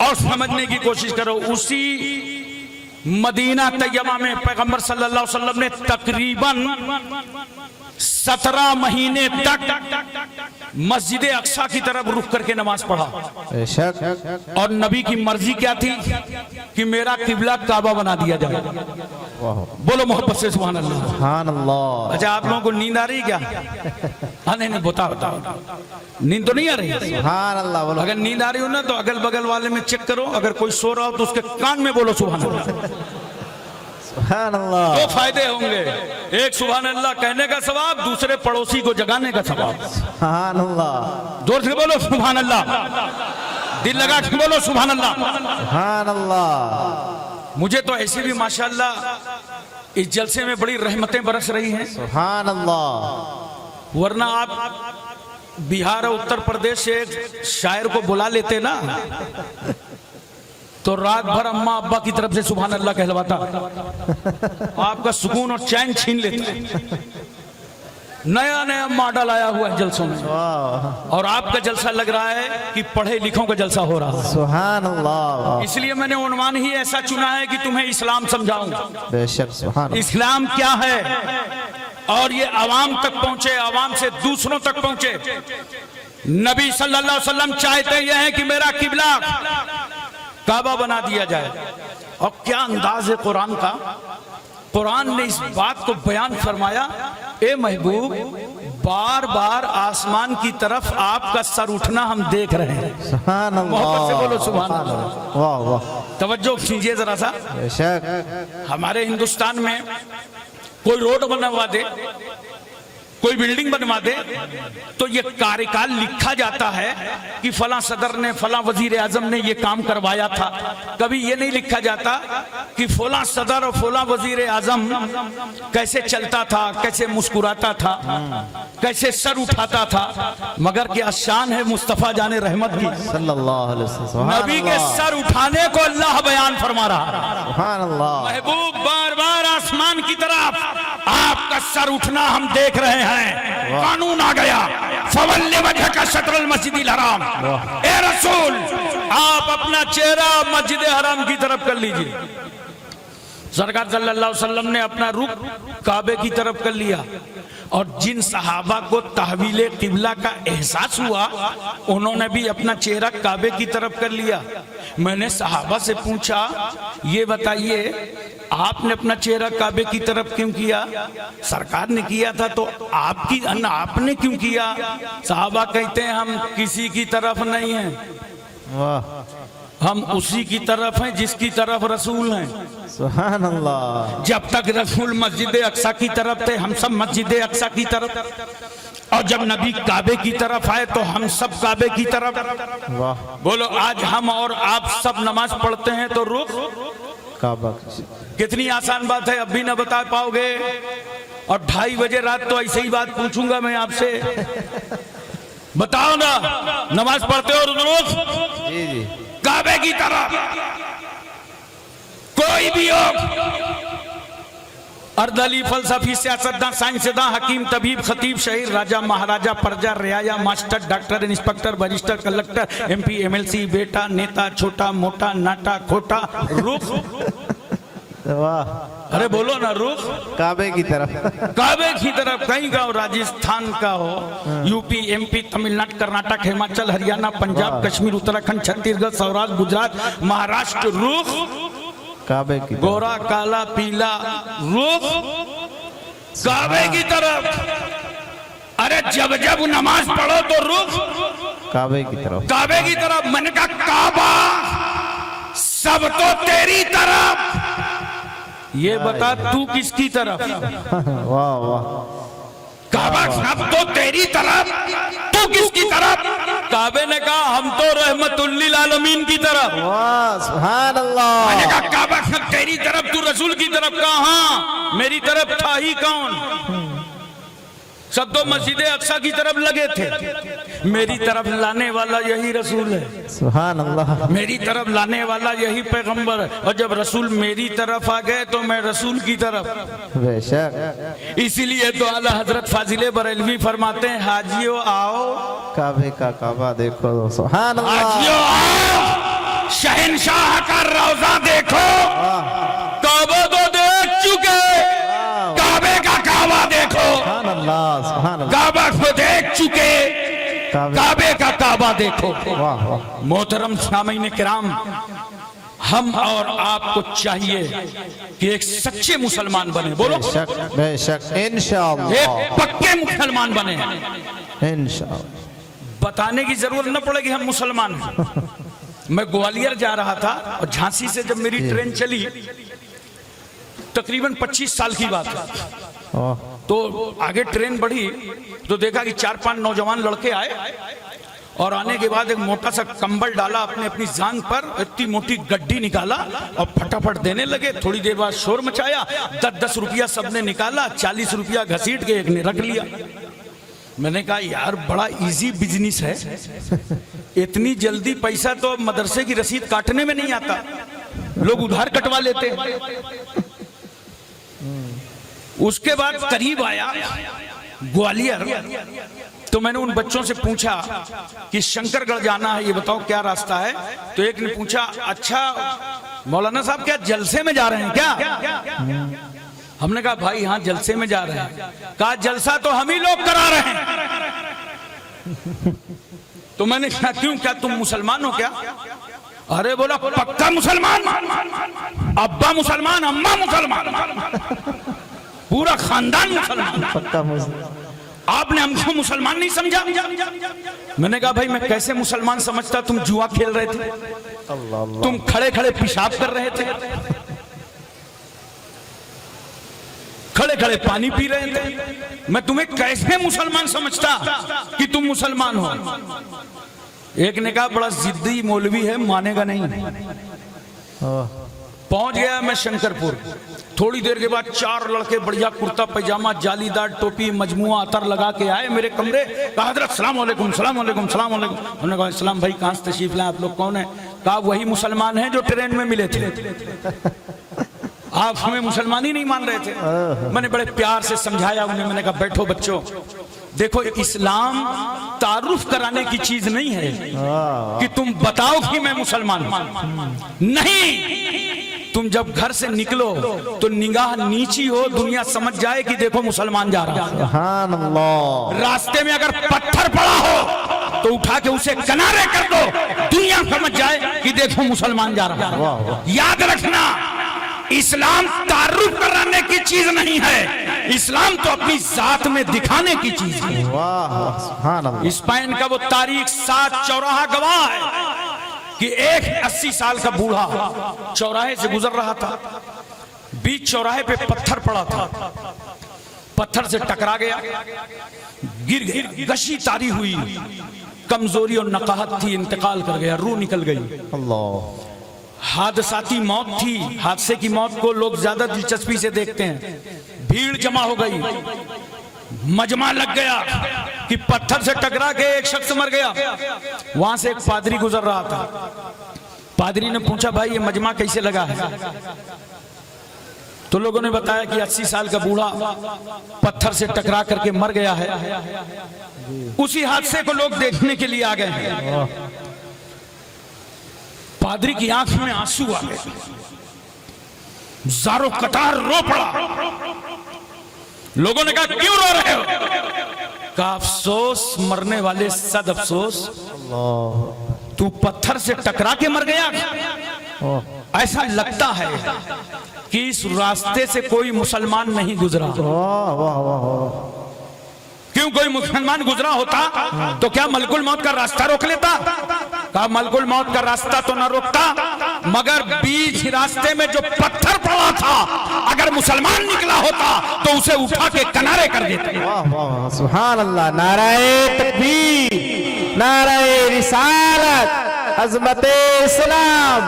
और समझने की कोशिश करो। उसी मदीना तैयबा में पैगंबर सल्लल्लाहु अलैहि वसल्लम ने तकरीबन 17 महीने तक मस्जिद अक्सा की तरफ रुख करके नमाज पढ़ा। और नबी की मर्जी क्या थी कि मेरा किबला काबा बना दिया जाए। बोलो मोहब्बत से सुभान अल्लाह। सुभान अल्लाह। अच्छा, आप लोगों को नींद आ रही क्या? हाँ नहीं नहीं, बताओ नींद तो नहीं आ रही? सुभान अल्लाह बोलो। अगर नींद आ रही हो ना तो अगल बगल वाले में चेक करो, अगर कोई सो रहा हो तो उसके कान में बोलो सुभान अल्लाह। सुभान अल्लाह। दो फायदे होंगे, एक सुभान अल्लाह कहने का सवाब, दूसरे पड़ोसी को जगाने का सवाब। सुभान अल्लाह। जोर से बोलो सुभान अल्लाह, दिल लगा के बोलो सुभान अल्लाह। सुभान अल्लाह। मुझे तो ऐसे भी माशाअल्लाह इस जलसे में बड़ी रहमतें बरस रही हैं। सुभान अल्लाह। वरना आप बिहार और उत्तर प्रदेश से एक शायर को बुला लेते ना तो रात भर अम्मा अब्बा की तरफ से सुभान अल्लाह कहलवाता, आपका सुकून और चैन छीन लेता। नया नया मॉडल आया हुआ है जलसों में, और आपका जलसा लग रहा है कि पढ़े लिखों का जलसा हो रहा है। सुभान अल्लाह। इसलिए मैंने उन्वान ही ऐसा चुना है कि तुम्हें इस्लाम समझाऊं। बेशक। सुभान इस्लाम क्या है और ये आवाम तक पहुंचे, आवाम से दूसरों तक पहुंचे। नबी सल्लल्लाहु अलैहि वसल्लम चाहते यह है कि मेरा किबला काबा बना दिया जाए। और क्या अंदाज है कुरान का। कुरान ने इस बात को बयान फरमाया, ए महबूब बार बार आसमान की तरफ आपका सर उठना हम देख रहे हैं। सुभान अल्लाह। मोहब्बत से बोलो सुभान अल्लाह। वाह वाह। तवज्जो कीजिए जरा सा। बेशक। हमारे हिंदुस्तान में कोई रोड बनवा दे, कोई बिल्डिंग बनवा दे तो ये कार्यकाल लिखा जाता है कि फला सदर ने, फला वजीर आजम ने ये काम करवाया था। कभी ये नहीं लिखा जाता कि फला सदर और फला वजीर आजम कैसे चलता था, कैसे मुस्कुराता था, कैसे सर उठाता था। मगर क्या शान है मुस्तफा जाने रहमत की, सल्लल्लाहु अलैहि वसल्लम। नबी के सर उठाने को अल्लाह बयान फरमा रहा। सुभान अल्लाह। महबूब बार बार आसमान की तरफ आपका सर उठना हम देख रहे हैं। कानून आ गया, फवल्ले वजह का शत्रल मस्जिदिल हराम। ए रसूल आप अपना चेहरा मस्जिद हराम की तरफ कर लीजिए। सरकार सल्लल्लाहु अलैहि वसल्लम ने अपना रुख काबे की तरफ कर लिया। और जिन सहाबा को तहवीले किबला का एहसास हुआ उन्होंने भी अपना चेहरा काबे की तरफ कर लिया। मैंने सहाबा से पूछा, ये बताइए आपने अपना चेहरा काबे की तरफ क्यों किया? सरकार ने किया था तो आपने क्यों किया? सहाबा कहते हैं हम किसी की तरफ नहीं हैं, हम उसी की तरफ हैं जिसकी तरफ रसूल हैं। सुभान अल्लाह। जब तक रसूल मस्जिद अक्सा की तरफ थे हम सब मस्जिद अक्सा की तरफ, और जब नबी काबे की तरफ आए तो हम सब काबे की तरफ। वाह। बोलो आज हम और आप सब नमाज पढ़ते हैं तो रुख काबा कितनी आसान बात है, अब भी ना बता पाओगे। और 2:30 बजे रात तो ऐसे ही बात पूछूंगा मैं आपसे। बताओ ना, नमाज पढ़ते हो रोज जी जी काबे की तरफ? कोई भी हो, अर्दली, फलसफी, सियासतदान, साइंसदान, हकीम, तबीब, खतीब, शहीर, राजा, महाराजा, प्रजा, रियाया, master, doctor, inspector, barrister, collector, MP, MLC, बेटा, नेता, छोटा मोटा, नाटा खोटा, रुख। वाह, अरे बोलो ना, रुख काबे की तरफ। काबे की तरफ। कहीं का हो, राजस्थान का हो, यूपी, एमपी, तमिलनाडु, कर्नाटक, हिमाचल, हरियाणा, पंजाब, कश्मीर, उत्तराखंड, छत्तीसगढ़, सौराष्ट्र, गुजरात, महाराष्ट्र, रुख काबे की तरफ। गोरा, काला, पीला, रुख काबे की तरफ। अरे जब जब नमाज पढ़ो तो रुख काबे की तरफ। काबे की तरफ। मैंने कहा काबा सब तो तेरी तरफ, ये बता तू किसकी तरफ? वाह वाह, काबा सब तो तेरी तरफ, तू किसकी तरफ? काबे ने कहा हम तो रहमतुल्लिल आलमीन की तरफ। वाह, सुभान अल्लाह। मैंने कहा काबा सब तेरी तरफ, तू रसूल की तरफ। कहा हाँ, मेरी तरफ था ही कौन? सब तो मस्जिद अक्सा की तरफ लगे थे। मेरी तरफ लाने वाला यही रसूल है। सुभान अल्लाह। मेरी तरफ लाने वाला यही पैगंबर है। और जब रसूल मेरी तरफ आ गए तो मैं रसूल की तरफ। बेशक, इसीलिए तो आला हजरत फाजिले बरेलवी फरमाते हैं, हाजियो आओ काबे का काबा देखो। सुभान अल्लाह। हाजियो आओ, शहनशाह का रोजा देखो। काबा तो देख चुके, काबे का काबा देखो। सुभान अल्लाह, सुभान अल्लाह। काबा को देख चुके, काबे का काबा देखो। वाह वाह। मोहतरम सामीन किराम, हम और आपको चाहिए कि एक सच्चे मुसलमान बने। बोलो, बेशक बेशक, इंशाअल्लाह एक पक्के मुसलमान बने। इंशाअल्लाह। बताने की जरूरत न पड़ेगी हम मुसलमान हैं। मैं ग्वालियर जा रहा था और झांसी से जब मेरी ट्रेन चली, तकरीबन 25 साल की बात है, तो आगे ट्रेन बढ़ी तो देखा कि 4-5 नौजवान लड़के आए और आने के बाद एक मोटा सा कंबल डाला अपने अपनी जांग पर, इतनी मोटी गड्डी निकाला और फटाफट देने लगे। थोड़ी देर बाद शोर मचाया, 10-10 रुपया सबने निकाला, 40 रुपया घसीट के एक ने रख लिया। मैंने कहा यार बड़ा इजी बिजनेस है, इतनी जल्दी पैसा तो मदरसे की रसीद काटने में नहीं आता, लोग उधार कटवा लेते हैं। उसके बाद करीब आया ग्वालियर, तो मैंने उन बच्चों से पूछा कि शंकरगढ़ जाना है, ये बताओ क्या रास्ता है? तो एक ने पूछा, अच्छा मौलाना साहब क्या जलसे में जा रहे हैं क्या? हमने कहा भाई हाँ जलसे में जा रहे हैं। कहा जलसा तो हम ही लोग करा रहे हैं। तो मैंने कहा क्यों, क्या तुम मुसलमान हो क्या? अरे बोला पक्का मुसलमान, अब्बा मुसलमान, अम्मा मुसलमान, पूरा खानदान मुसलमान। पक्का मुसलमान। आपने हमको मुसलमान नहीं समझा। मैंने कहा भाई मैं कैसे मुसलमान समझता? तुम जुआ खेल रहे थे, तुम खड़े खड़े पेशाब कर रहे थे, खड़े खड़े पानी पी रहे थे, मैं तुम्हें कैसे मुसलमान समझता कि तुम मुसलमान हो? एक ने कहा बड़ा जिद्दी मौलवी है, मानेगा नहीं। पहुंच गया मैं शंकरपुर। थोड़ी देर के बाद 4 लड़के बढ़िया कुर्ता पैजामा, जालीदार टोपी, मजमुआ अतर लगा के आए मेरे कमरे। कहा हजरत सलाम अलैकुम, सलाम अलैकुम, सलाम अलैकुम। उन्होंने कहा इस्लाम भाई कहाँ से तशरीफ लाए, आप लोग कौन है? कहा वही मुसलमान हैं जो ट्रेन में मिले थे, आप हमें मुसलमान ही नहीं मान रहे थे। मैंने बड़े प्यार से समझाया उन्हें। मैंने कहा बैठो बच्चों, देखो इस्लाम तारुफ कराने की चीज नहीं है कि तुम बताओ कि मैं मुसलमान हूं। नहीं, तुम जब घर से निकलो तो निगाह नीची हो, दुनिया समझ जाए कि देखो मुसलमान जा रहा है। सुभान अल्लाह। रास्ते में अगर पत्थर पड़ा हो तो उठा के उसे किनारे कर दो, दुनिया समझ जाए कि देखो मुसलमान जा रहा है। याद रखना, इस्लाम तारुफ कराने की चीज नहीं है, इस्लाम तो अपनी जात में दिखाने की चीज है। वाह, सुभान अल्लाह। स्पेन का वो तारीख 7 चौराहा गवाह है कि एक 80 साल का बूढ़ा चौराहे से गुजर रहा था, बीच चौराहे पे पत्थर पड़ा था, पत्थर से टकरा गया, गिर गई, गशी तारी हुई, कमजोरी और नकाहत थी, इंतकाल कर गया, रूह निकल गई। अल्लाह। हादसाती मौत थी, हादसे की मौत को लोग ज्यादा दिलचस्पी से देखते हैं। भीड़ जमा हो गई, मजमा लग गया कि पत्थर से टकरा के एक शख्स मर गया। वहां से एक पादरी गुजर रहा था। पादरी ने पूछा, भाई ये मजमा कैसे लगा है? तो लोगों ने बताया कि 80 साल का बूढ़ा पत्थर से टकरा करके मर गया है। उसी हादसे को लोग देखने के लिए आ गए हैं। पादरी की आंख में आंसू आ गए, जारो कतार रो पड़ा। लोगों ने कहा, क्यों रो रहे हो? कहा, अफसोस मरने वाले सद अफसोस, तू पत्थर से टकरा के मर गया। ऐसा लगता है कि इस रास्ते से कोई मुसलमान नहीं गुजरा। क्यों? कोई मुसलमान गुजरा होता तो क्या मलकुल मौत का रास्ता रोक लेता? कहा, मलकुल मौत का रास्ता तो ना रोकता, मगर बीच रास्ते में जो पत्थर पड़ा था, अगर मुसलमान निकला होता तो उसे उठा के किनारे कर देते। वाह वाह, सुभान अल्लाह। नाराए तकबीर, नाराए रिसालत, अज़मते इस्लाम।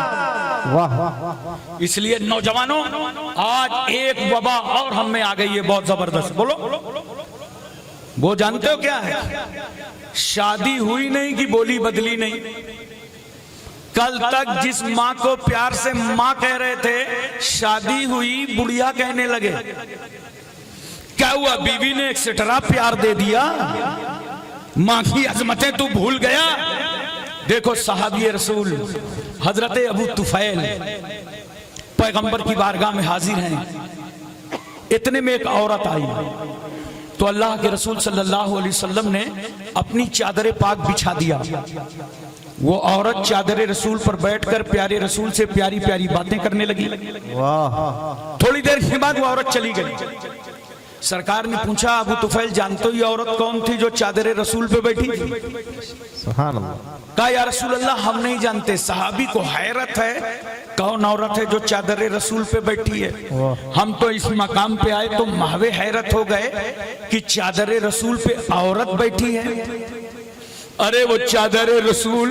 वाह वाह। इसलिए नौजवानों, आज एक वबा और हम में आ गई है, बहुत जबरदस्त। बोलो, वो जानते हो क्या है? शादी हुई नहीं कि बोली बदली नहीं। कल तक जिस माँ को प्यार से माँ कह रहे थे, शादी हुई बुढ़िया कहने लगे। क्या हुआ? बीवी ने एक्सेट्रा प्यार दे दिया, माँ की अजमतें तू भूल गया। देखो सहाबी रसूल हजरत अबू तुफैल पैगंबर की बारगाह में हाजिर हैं। इतने में एक औरत आई तो अल्लाह के रसूल सल्लल्लाहु अलैहि वसल्लम ने अपनी चादर पाक बिछा दिया। वो औरत चादर रसूल पर बैठकर प्यारे रसूल से प्यारी प्यारी बातें करने लगी। वाह। थोड़ी देर के बाद वो औरत चली गई। सरकार ने पूछा, अबू तुफैल जानते हो ये औरत कौन थी जो चादर रसूल पे बैठी थी? सुभान अल्लाह। कहा, या रसूल अल्लाह हम नहीं जानते। सहाबी को हैरत है, कौन औरत है जो चादर रसूल पे बैठी है? हम तो इस मकाम पे आए तो महवे हैरत हो गए कि चादर रसूल पे औरत बैठी है। अरे वो चादर रसूल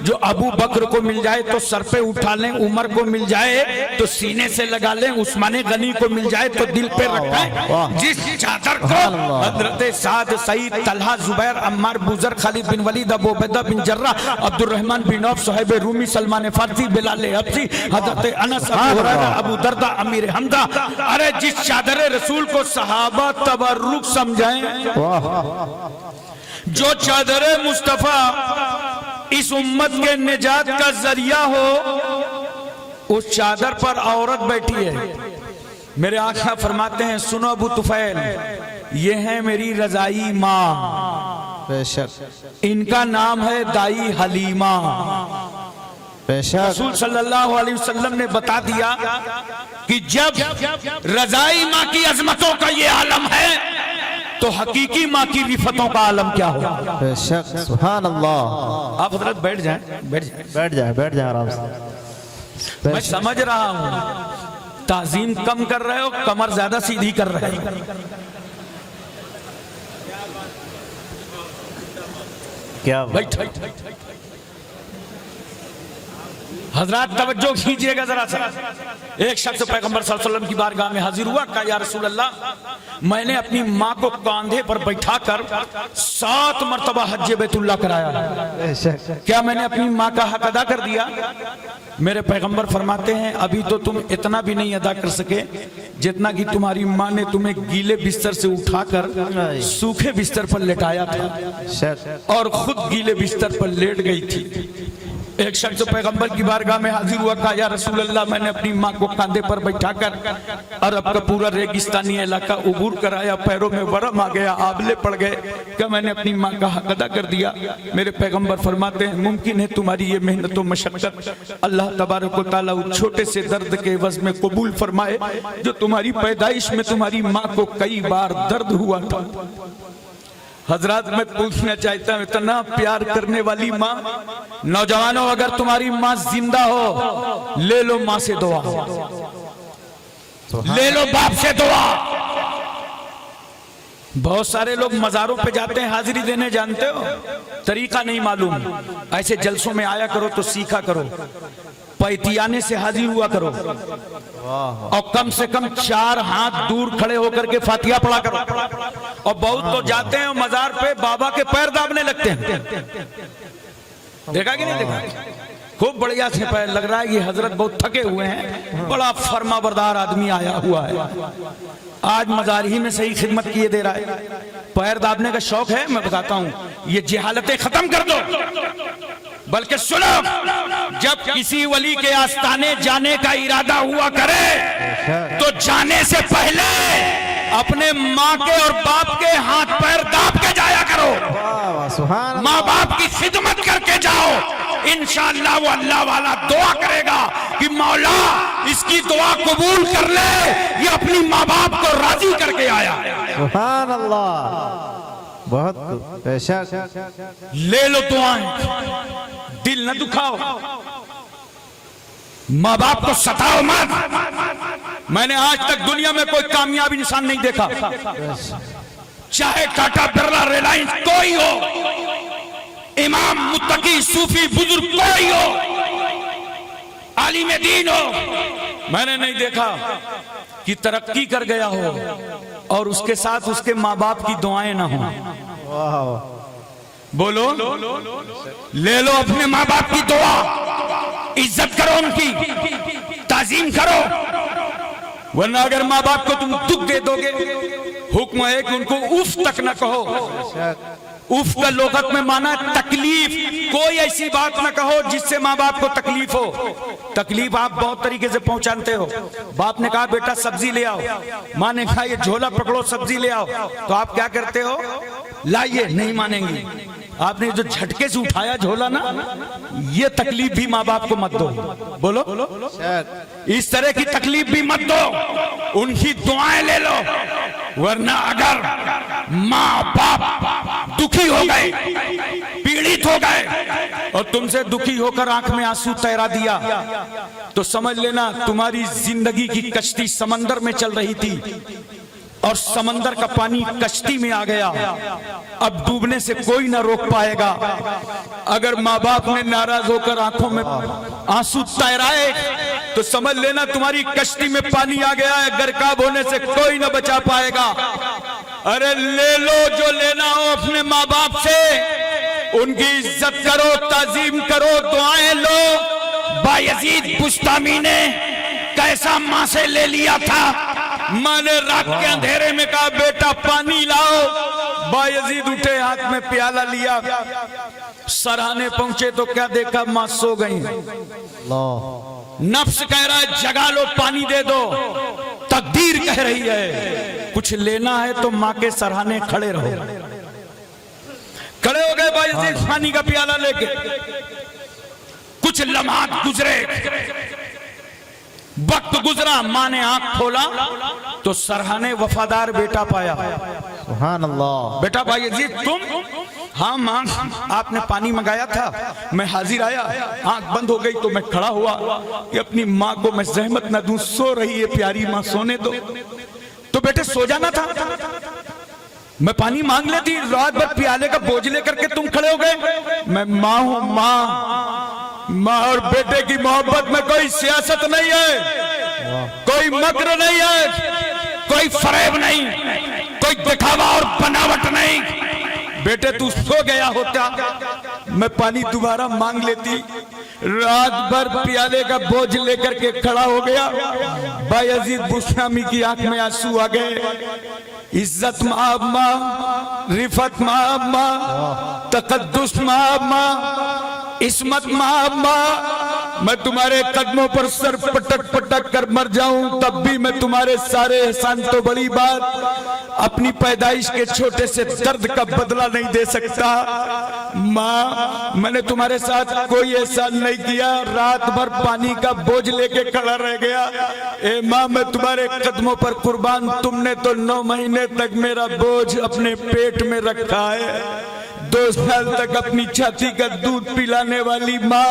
जो अबू बकर को मिल जाए तो सर पे उठा लें, उमर को मिल जाए तो सीने से लगा लें, उस्मान गनी को मिल जाए तो दिल पे रखें। जिस चादर को हजरत Saad, Saeed, Talha, Zubair, Ammar, Buzar, Khalid bin Walid, Abu Ubaida bin Jarrah, Abdur Rahman bin Auf, Suhaib Rumi, Salman Farsi, Bilal Habshi, हजरत अनस, अबू हुरैरा, अबू दरदा, अमीर हमदा, अरे जिस चादर रसूल को सहाबा तबर्रुक समझाएं, जो चादर मुस्तफा इस उम्मत के निजात का जरिया हो, उस चादर पर औरत बैठी है। मेरे आका फरमाते हैं, सुनो अबू तुफैल, ये है मेरी रजाई माँ, बेशक इनका नाम है दाई हलीमा। बेशक रसूल सल्लल्लाहु अलैहि वसल्लम ने बता दिया कि जब रजाई माँ की अजमतों का ये आलम है तो हकीकी माँ की रिफतों का आलम क्या होगा? बेशक, सुभान अल्लाह। आप हजरत बैठ जाएं, बैठ जाएं। बैठ जाए आराम से। मैं समझ रहा हूं ताजीम कम कर रहे हो, कमर ज्यादा सीधी कर रहे हो। क्या बैठ। हजरत तवज्जो कीजिएगा जरा सा। एक शख्स पैगंबर सल्लल्लाहु अलैहि वसल्लम की बारगाह में हाजिर हुआ। कहा, या रसूल अल्लाह, मैंने अपनी माँ को कांधे पर बैठाकर 7 मरतबा हज बैतुल्लाह कराया है, क्या मैंने अपनी माँ का हक अदा कर दिया? मेरे पैगंबर फरमाते हैं, अभी तो तुम इतना भी नहीं अदा कर सके जितना कि तुम्हारी माँ ने तुम्हें गीले बिस्तर से उठाकर सूखे बिस्तर पर लेटाया था और खुद गीले बिस्तर पर लेट गई थी। एक शख्स पैगंबर की बारगाह में हाजिर हुआ। कहा, या रसूल अल्लाह, मैंने अपनी माँ को कांधे पर बैठाकर अरब का पूरा रेगिस्तानी इलाका उबूर कराया, पैरों में वरम आ गया, आबले पड़ गए, क्या मैंने अपनी माँ का हक अदा कर दिया? मेरे पैगंबर फरमाते हैं, मुमकिन है तुम्हारी ये मेहनत और मशक्कत अल्लाह तबारक व तआला उस छोटे से दर्द के एवज में कबूल फरमाए जो तुम्हारी पैदाइश में तुम्हारी माँ को कई बार दर्द हुआ था। हजरत मैं पूछना चाहता हूँ, इतना प्यार करने वाली माँ, नौजवानों अगर तुम्हारी माँ जिंदा हो, ले लो माँ से दुआ, ले लो बाप से दुआ। बहुत सारे लोग मजारों पे जाते हैं हाजिरी देने, जानते हो तरीका नहीं मालूम। ऐसे जलसों में आया करो तो सीखा करो। पैतियाने से हाजिर हुआ करो और कम से कम 4 हाथ दूर खड़े होकर के फातिहा पढ़ा करो। और बहुत तो जाते हैं मजार पे बाबा के पैर दाबने लगते हैं, देखा कि नहीं देखा? खूब बढ़िया से पैर लग रहा है कि हजरत बहुत थके हुए हैं, बड़ा फर्माबरदार आदमी आया हुआ है, आज मजार ही में सही खिदमत किए दे रहा है। पैर दाबने का शौक है, मैं बताता हूं, ये जिहालतें खत्म कर दो। बल्कि सुनो, जब किसी वली के आस्थाने जाने का इरादा हुआ करे तो जाने से पहले अपने माँ के और बाप के हाथ पैर दाब के जाया करो। माँ बाप की खिदमत करके जाओ, इंशाअल्लाह वो अल्लाह वाला दुआ करेगा कि मौला इसकी दुआ कबूल कर ले, ये अपनी माँ बाप को राजी करके आया। सुभान अल्लाह, बहुत बेशक। ले लो दुआएं, दिल न दुखाओ, माँ बाप को सताओ मत। मैंने आज तक दुनिया में कोई कामयाब इंसान नहीं देखा, चाहे टाटा बिरला रिलायंस कोई हो, इमाम मुत्तकी सूफी बुजुर्ग कोई हो, आलिम दीन हो, मैंने नहीं देखा कि तरक्की कर गया हो और उसके साथ उसके माँ बाप की दुआएं ना हो। बोलो, ले लो अपने माँ बाप की दुआ, इज्जत करो उनकी, ताजीम करो, वरना अगर माँ बाप को तुम दुख दे दोगे, हुक्म है कि उनको उफ तक न कहो। उफ का लोगत में माना तकलीफ, कोई ऐसी बात ना कहो जिससे माँ बाप को तकलीफ हो। तकलीफ आप बहुत तरीके से पहुंचाते हो। बाप ने कहा बेटा सब्जी ले आओ, माँ ने कहा ये झोला पकड़ो सब्जी ले आओ, तो आप क्या करते हो? लाइए, नहीं मानेंगी। आपने जो झटके से उठाया झोला ना, ये तकलीफ भी माँ बाप को मत दो। बोलो, इस तरह की तकलीफ भी मत दो, उनकी दुआएं ले लो, वरना अगर माँ बाप दुखी हो गए, पीड़ित हो गए और तुमसे दुखी होकर आंख में आंसू तैरा दिया, तो समझ लेना तुम्हारी जिंदगी की कश्ती समंदर में चल रही थी और समंदर का पानी कश्ती में आ गया, अब डूबने से कोई ना रोक पाएगा। अगर माँ बाप ने नाराज होकर आंखों में आंसू तैराए तो समझ लेना तुम्हारी कश्ती में पानी आ गया है, गर्काब होने से कोई ना बचा पाएगा। अरे ले लो जो लेना हो अपने माँ बाप से, उनकी इज्जत करो, ताजीम करो, दुआएं लो। बायजीद बुस्तामी ने कैसा माँ से ले लिया था, माँ ने रात के अंधेरे में कहा बेटा पानी लाओ, बायजीद उठे, हाथ में प्याला लिया, सराहने पहुंचे तो क्या देखा, माँ सो गई। नफ्स कह रहा है जगा लो, पानी दे दो, तकदीर कह रही है कुछ लेना है तो माँ के सराहने खड़े रहो। खड़े हो गए बायजीद पानी का प्याला लेके। कुछ लम्हात गुजरे, वक्त गुजरा, माँ ने आंख खोला तो सरहाने वफादार बेटा पाया। सुभान अल्लाह। बेटा बायजीद तुम? हाँ माँ, आपने पानी मंगाया था, मैं हाजिर आया, आंख बंद हो गई तो मैं खड़ा हुआ कि अपनी माँ को मैं जहमत न दूं, सो रही है प्यारी माँ, सोने दो। तो बेटे सो जाना था, मैं पानी मांग लेती, रात भर प्याले का बोझ लेकर के तुम खड़े हो गए। मैं माँ हूं, माँ और बेटे की मोहब्बत में कोई सियासत नहीं है, कोई मक्र नहीं है, कोई फरेब नहीं, कोई दिखावा और बनावट नहीं। बेटे तू सो गया होता, मैं पानी दोबारा मांग लेती। रात भर प्याले का बोझ लेकर के खड़ा हो गया। बायजीद बुस्तामी की आंख में आंसू आ गए। इज्जत माँ माँ, रिफत माँ माँ, तकद्दुस माँ माँ, इस्मत माँ माँ, मैं तुम्हारे कदमों पर सर पटक पटक कर मर जाऊं तब भी मैं तुम्हारे सारे एहसान, तो बड़ी बात, अपनी पैदाइश के छोटे से दर्द का बदला नहीं दे सकता। माँ मैंने तुम्हारे साथ कोई एहसान नहीं किया, रात भर पानी का बोझ लेके खड़ा रह गया। ए माँ मैं तुम्हारे कदमों पर कुर्बान, तुमने तो 9 महीने तक मेरा बोझ अपने पेट में रखा है, 2 साल तक अपनी छाती का दूध पिलाने वाली माँ,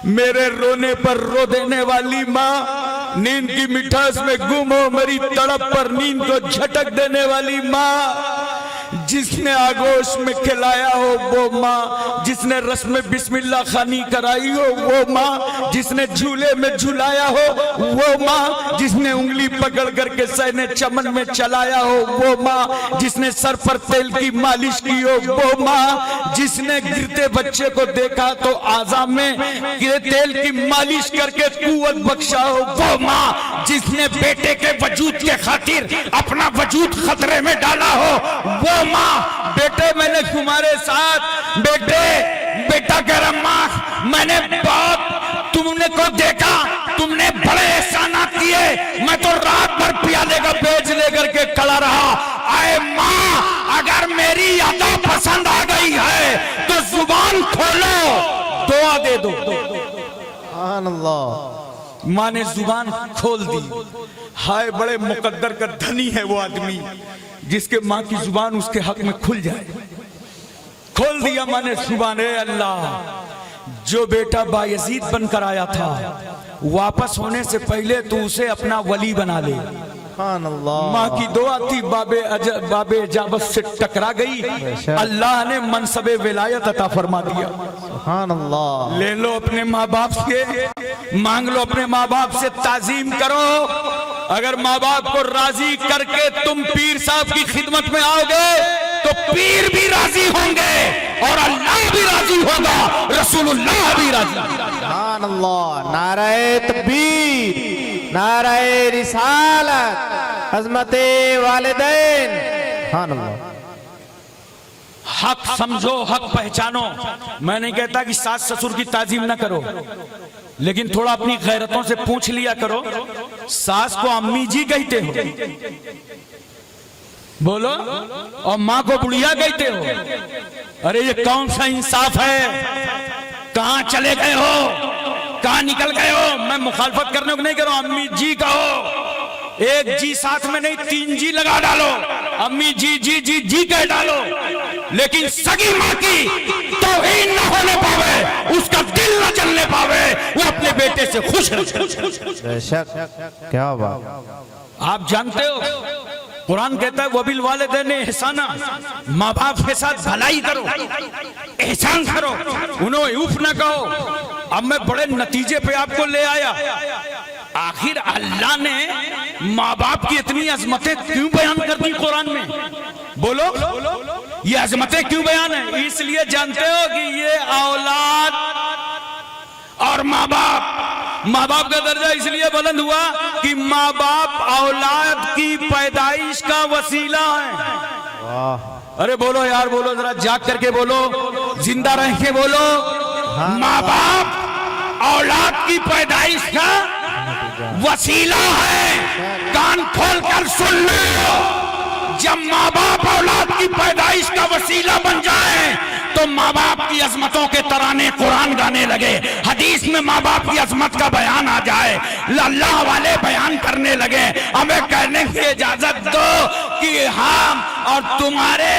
मेरे रोने पर रो देने वाली माँ, नींद की मिठास में गुम हो मेरी तड़प पर नींद को झटक देने वाली माँ, जिसने आगोश में खिलाया हो वो माँ, जिसने रस्म बिस्मिल्लाह खानी कराई हो वो माँ, जिसने झूले में झुलाया हो, वो माँ जिसने उंगली पकड़ करके सहने चमन में चलाया हो, वो माँ जिसने सर पर तेल की मालिश की हो, वो माँ जिसने गिरते बच्चे को देखा तो आज़ा में तेल की मालिश करके कुव्वत बख्शा हो, वो माँ जिसने बेटे के वजूद के खातिर अपना वजूद खतरे में डाला हो, वो माँ बेटे मैंने तुम्हारे साथ बेटा कह रहा माँ मैंने बहुत तुमने को देखा, तुमने बड़े एहसानात किए, मैं तो रात भर प्याले का पेज लेकर के खड़ा रहा। आए माँ अगर मेरी अदा पसंद आ गई है तो जुबान खोलो, दुआ दे दो। सुभान अल्लाह। माँ ने जुबान खोल दी। हाय बड़े मुकद्दर का धनी है वो आदमी जिसके माँ की जुबान उसके हक में खुल जाए। खोल दिया माँ ने जुबान। अल्लाह जो बेटा बायजीद बनकर आया था वापस होने से पहले तू उसे अपना वली बना ले। सुभान अल्लाह। माँ की दुआ थी, बाबे इजाबत से टकरा गई, अल्लाह ने मनसबे विलायत अता फरमा दिया। सुभान अल्लाह। ले लो अपने माँ बाप से, मांग लो अपने माँ बाप से, ताजीम करो। अगर माँ बाप को राजी करके तुम पीर साहब की खिदमत में आओगे तो पीर भी राजी होंगे और अल्लाह भी राजी होगा, रसूलुल्लाह भी राजी। सुभान अल्लाह। नारे तकबीर, नारे रिसालत, अज़मते वालिदैन। सुभान अल्लाह। हक समझो, हक पहचानो। मैं नहीं कहता कि सास ससुर की ताजीम ना करो, लेकिन थोड़ा अपनी गैरतों से पूछ लिया करो। सास को अम्मी जी कहते हो बोलो, और माँ को बुढ़िया कहते हो। अरे ये कौन सा इंसाफ है? कहां चले गए हो, कहां निकल गए हो? मैं मुखालफत करने को नहीं कह रहा हूं, अम्मी जी कहो, एक जी साथ में नहीं 3 जी लगा डालो, अम्मी जी जी जी जी कह डालो, लेकिन सगी माँ की तौहीन न होने पावे, उसका दिल न जलने पावे, वो अपने बेटे से खुश रहे। बेशक, क्या बात। आप जानते हो कुरान कहता है वबिल वालिदैन एहसाना, माँ बाप के साथ भलाई करो, एहसान करो, उन्हें उफ न कहो। अब मैं बड़े नतीजे पे आपको ले आया। आखिर अल्लाह ने माँ बाप की इतनी अजमतें क्यों बयान कर दी कुरान में? बोलो, ये अजमतें क्यों बयान है? इसलिए जानते हो कि ये औलाद और माँ बाप का दर्जा इसलिए बुलंद हुआ कि माँ बाप औलाद की पैदाइश का वसीला है। अरे बोलो यार, बोलो जरा, जाग करके बोलो, जिंदा रह के बोलो। माँ बाप औलाद की पैदाइश का वसीला है। कान खोल कर सुन लो, जब माँ बाप औलाद की पैदाइश का वसीला बन जाए तो माँ बाप की अजमतों के तराने कुरान गाने लगे, हदीस में माँ बाप की अजमत का बयान आ जाए, अल्लाह वाले बयान करने लगे। हमें कहने की इजाजत दो कि हम और तुम्हारे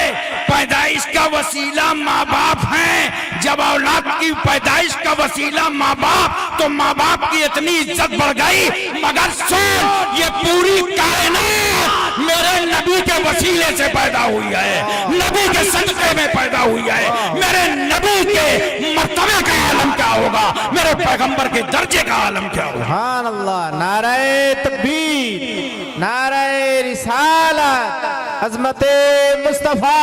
पैदाइश का वसीला माँ बाप हैं। जब औलाद की पैदाइश का वसीला माँ बाप, तो माँ बाप की इतनी इज्जत बढ़ गई। मगर सुन, ये पूरी कायनात मेरे नबी के वसीले से पैदा हुई है, नबी के सदक़े में पैदा हुई है। मेरे नबी के मर्तबे का आलम क्या होगा, मेरे पैगंबर के दर्जे का आलम क्या होगा? सुभान अल्लाह। नारे तकबीर, नारे रिसालत, अज़मते मुस्तफा,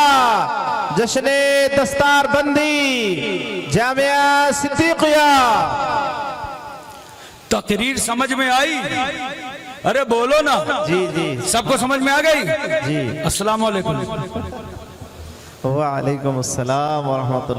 जश्ने दस्तार बंदी, जामिया सिद्दीकिया। तकरीर समझ में आई? अरे बोलो ना। जी जी, सबको समझ में आ गई? जी। अस्सलाम वालेकुम। वालेकुम अस्सलाम व रहमतुल्लाह।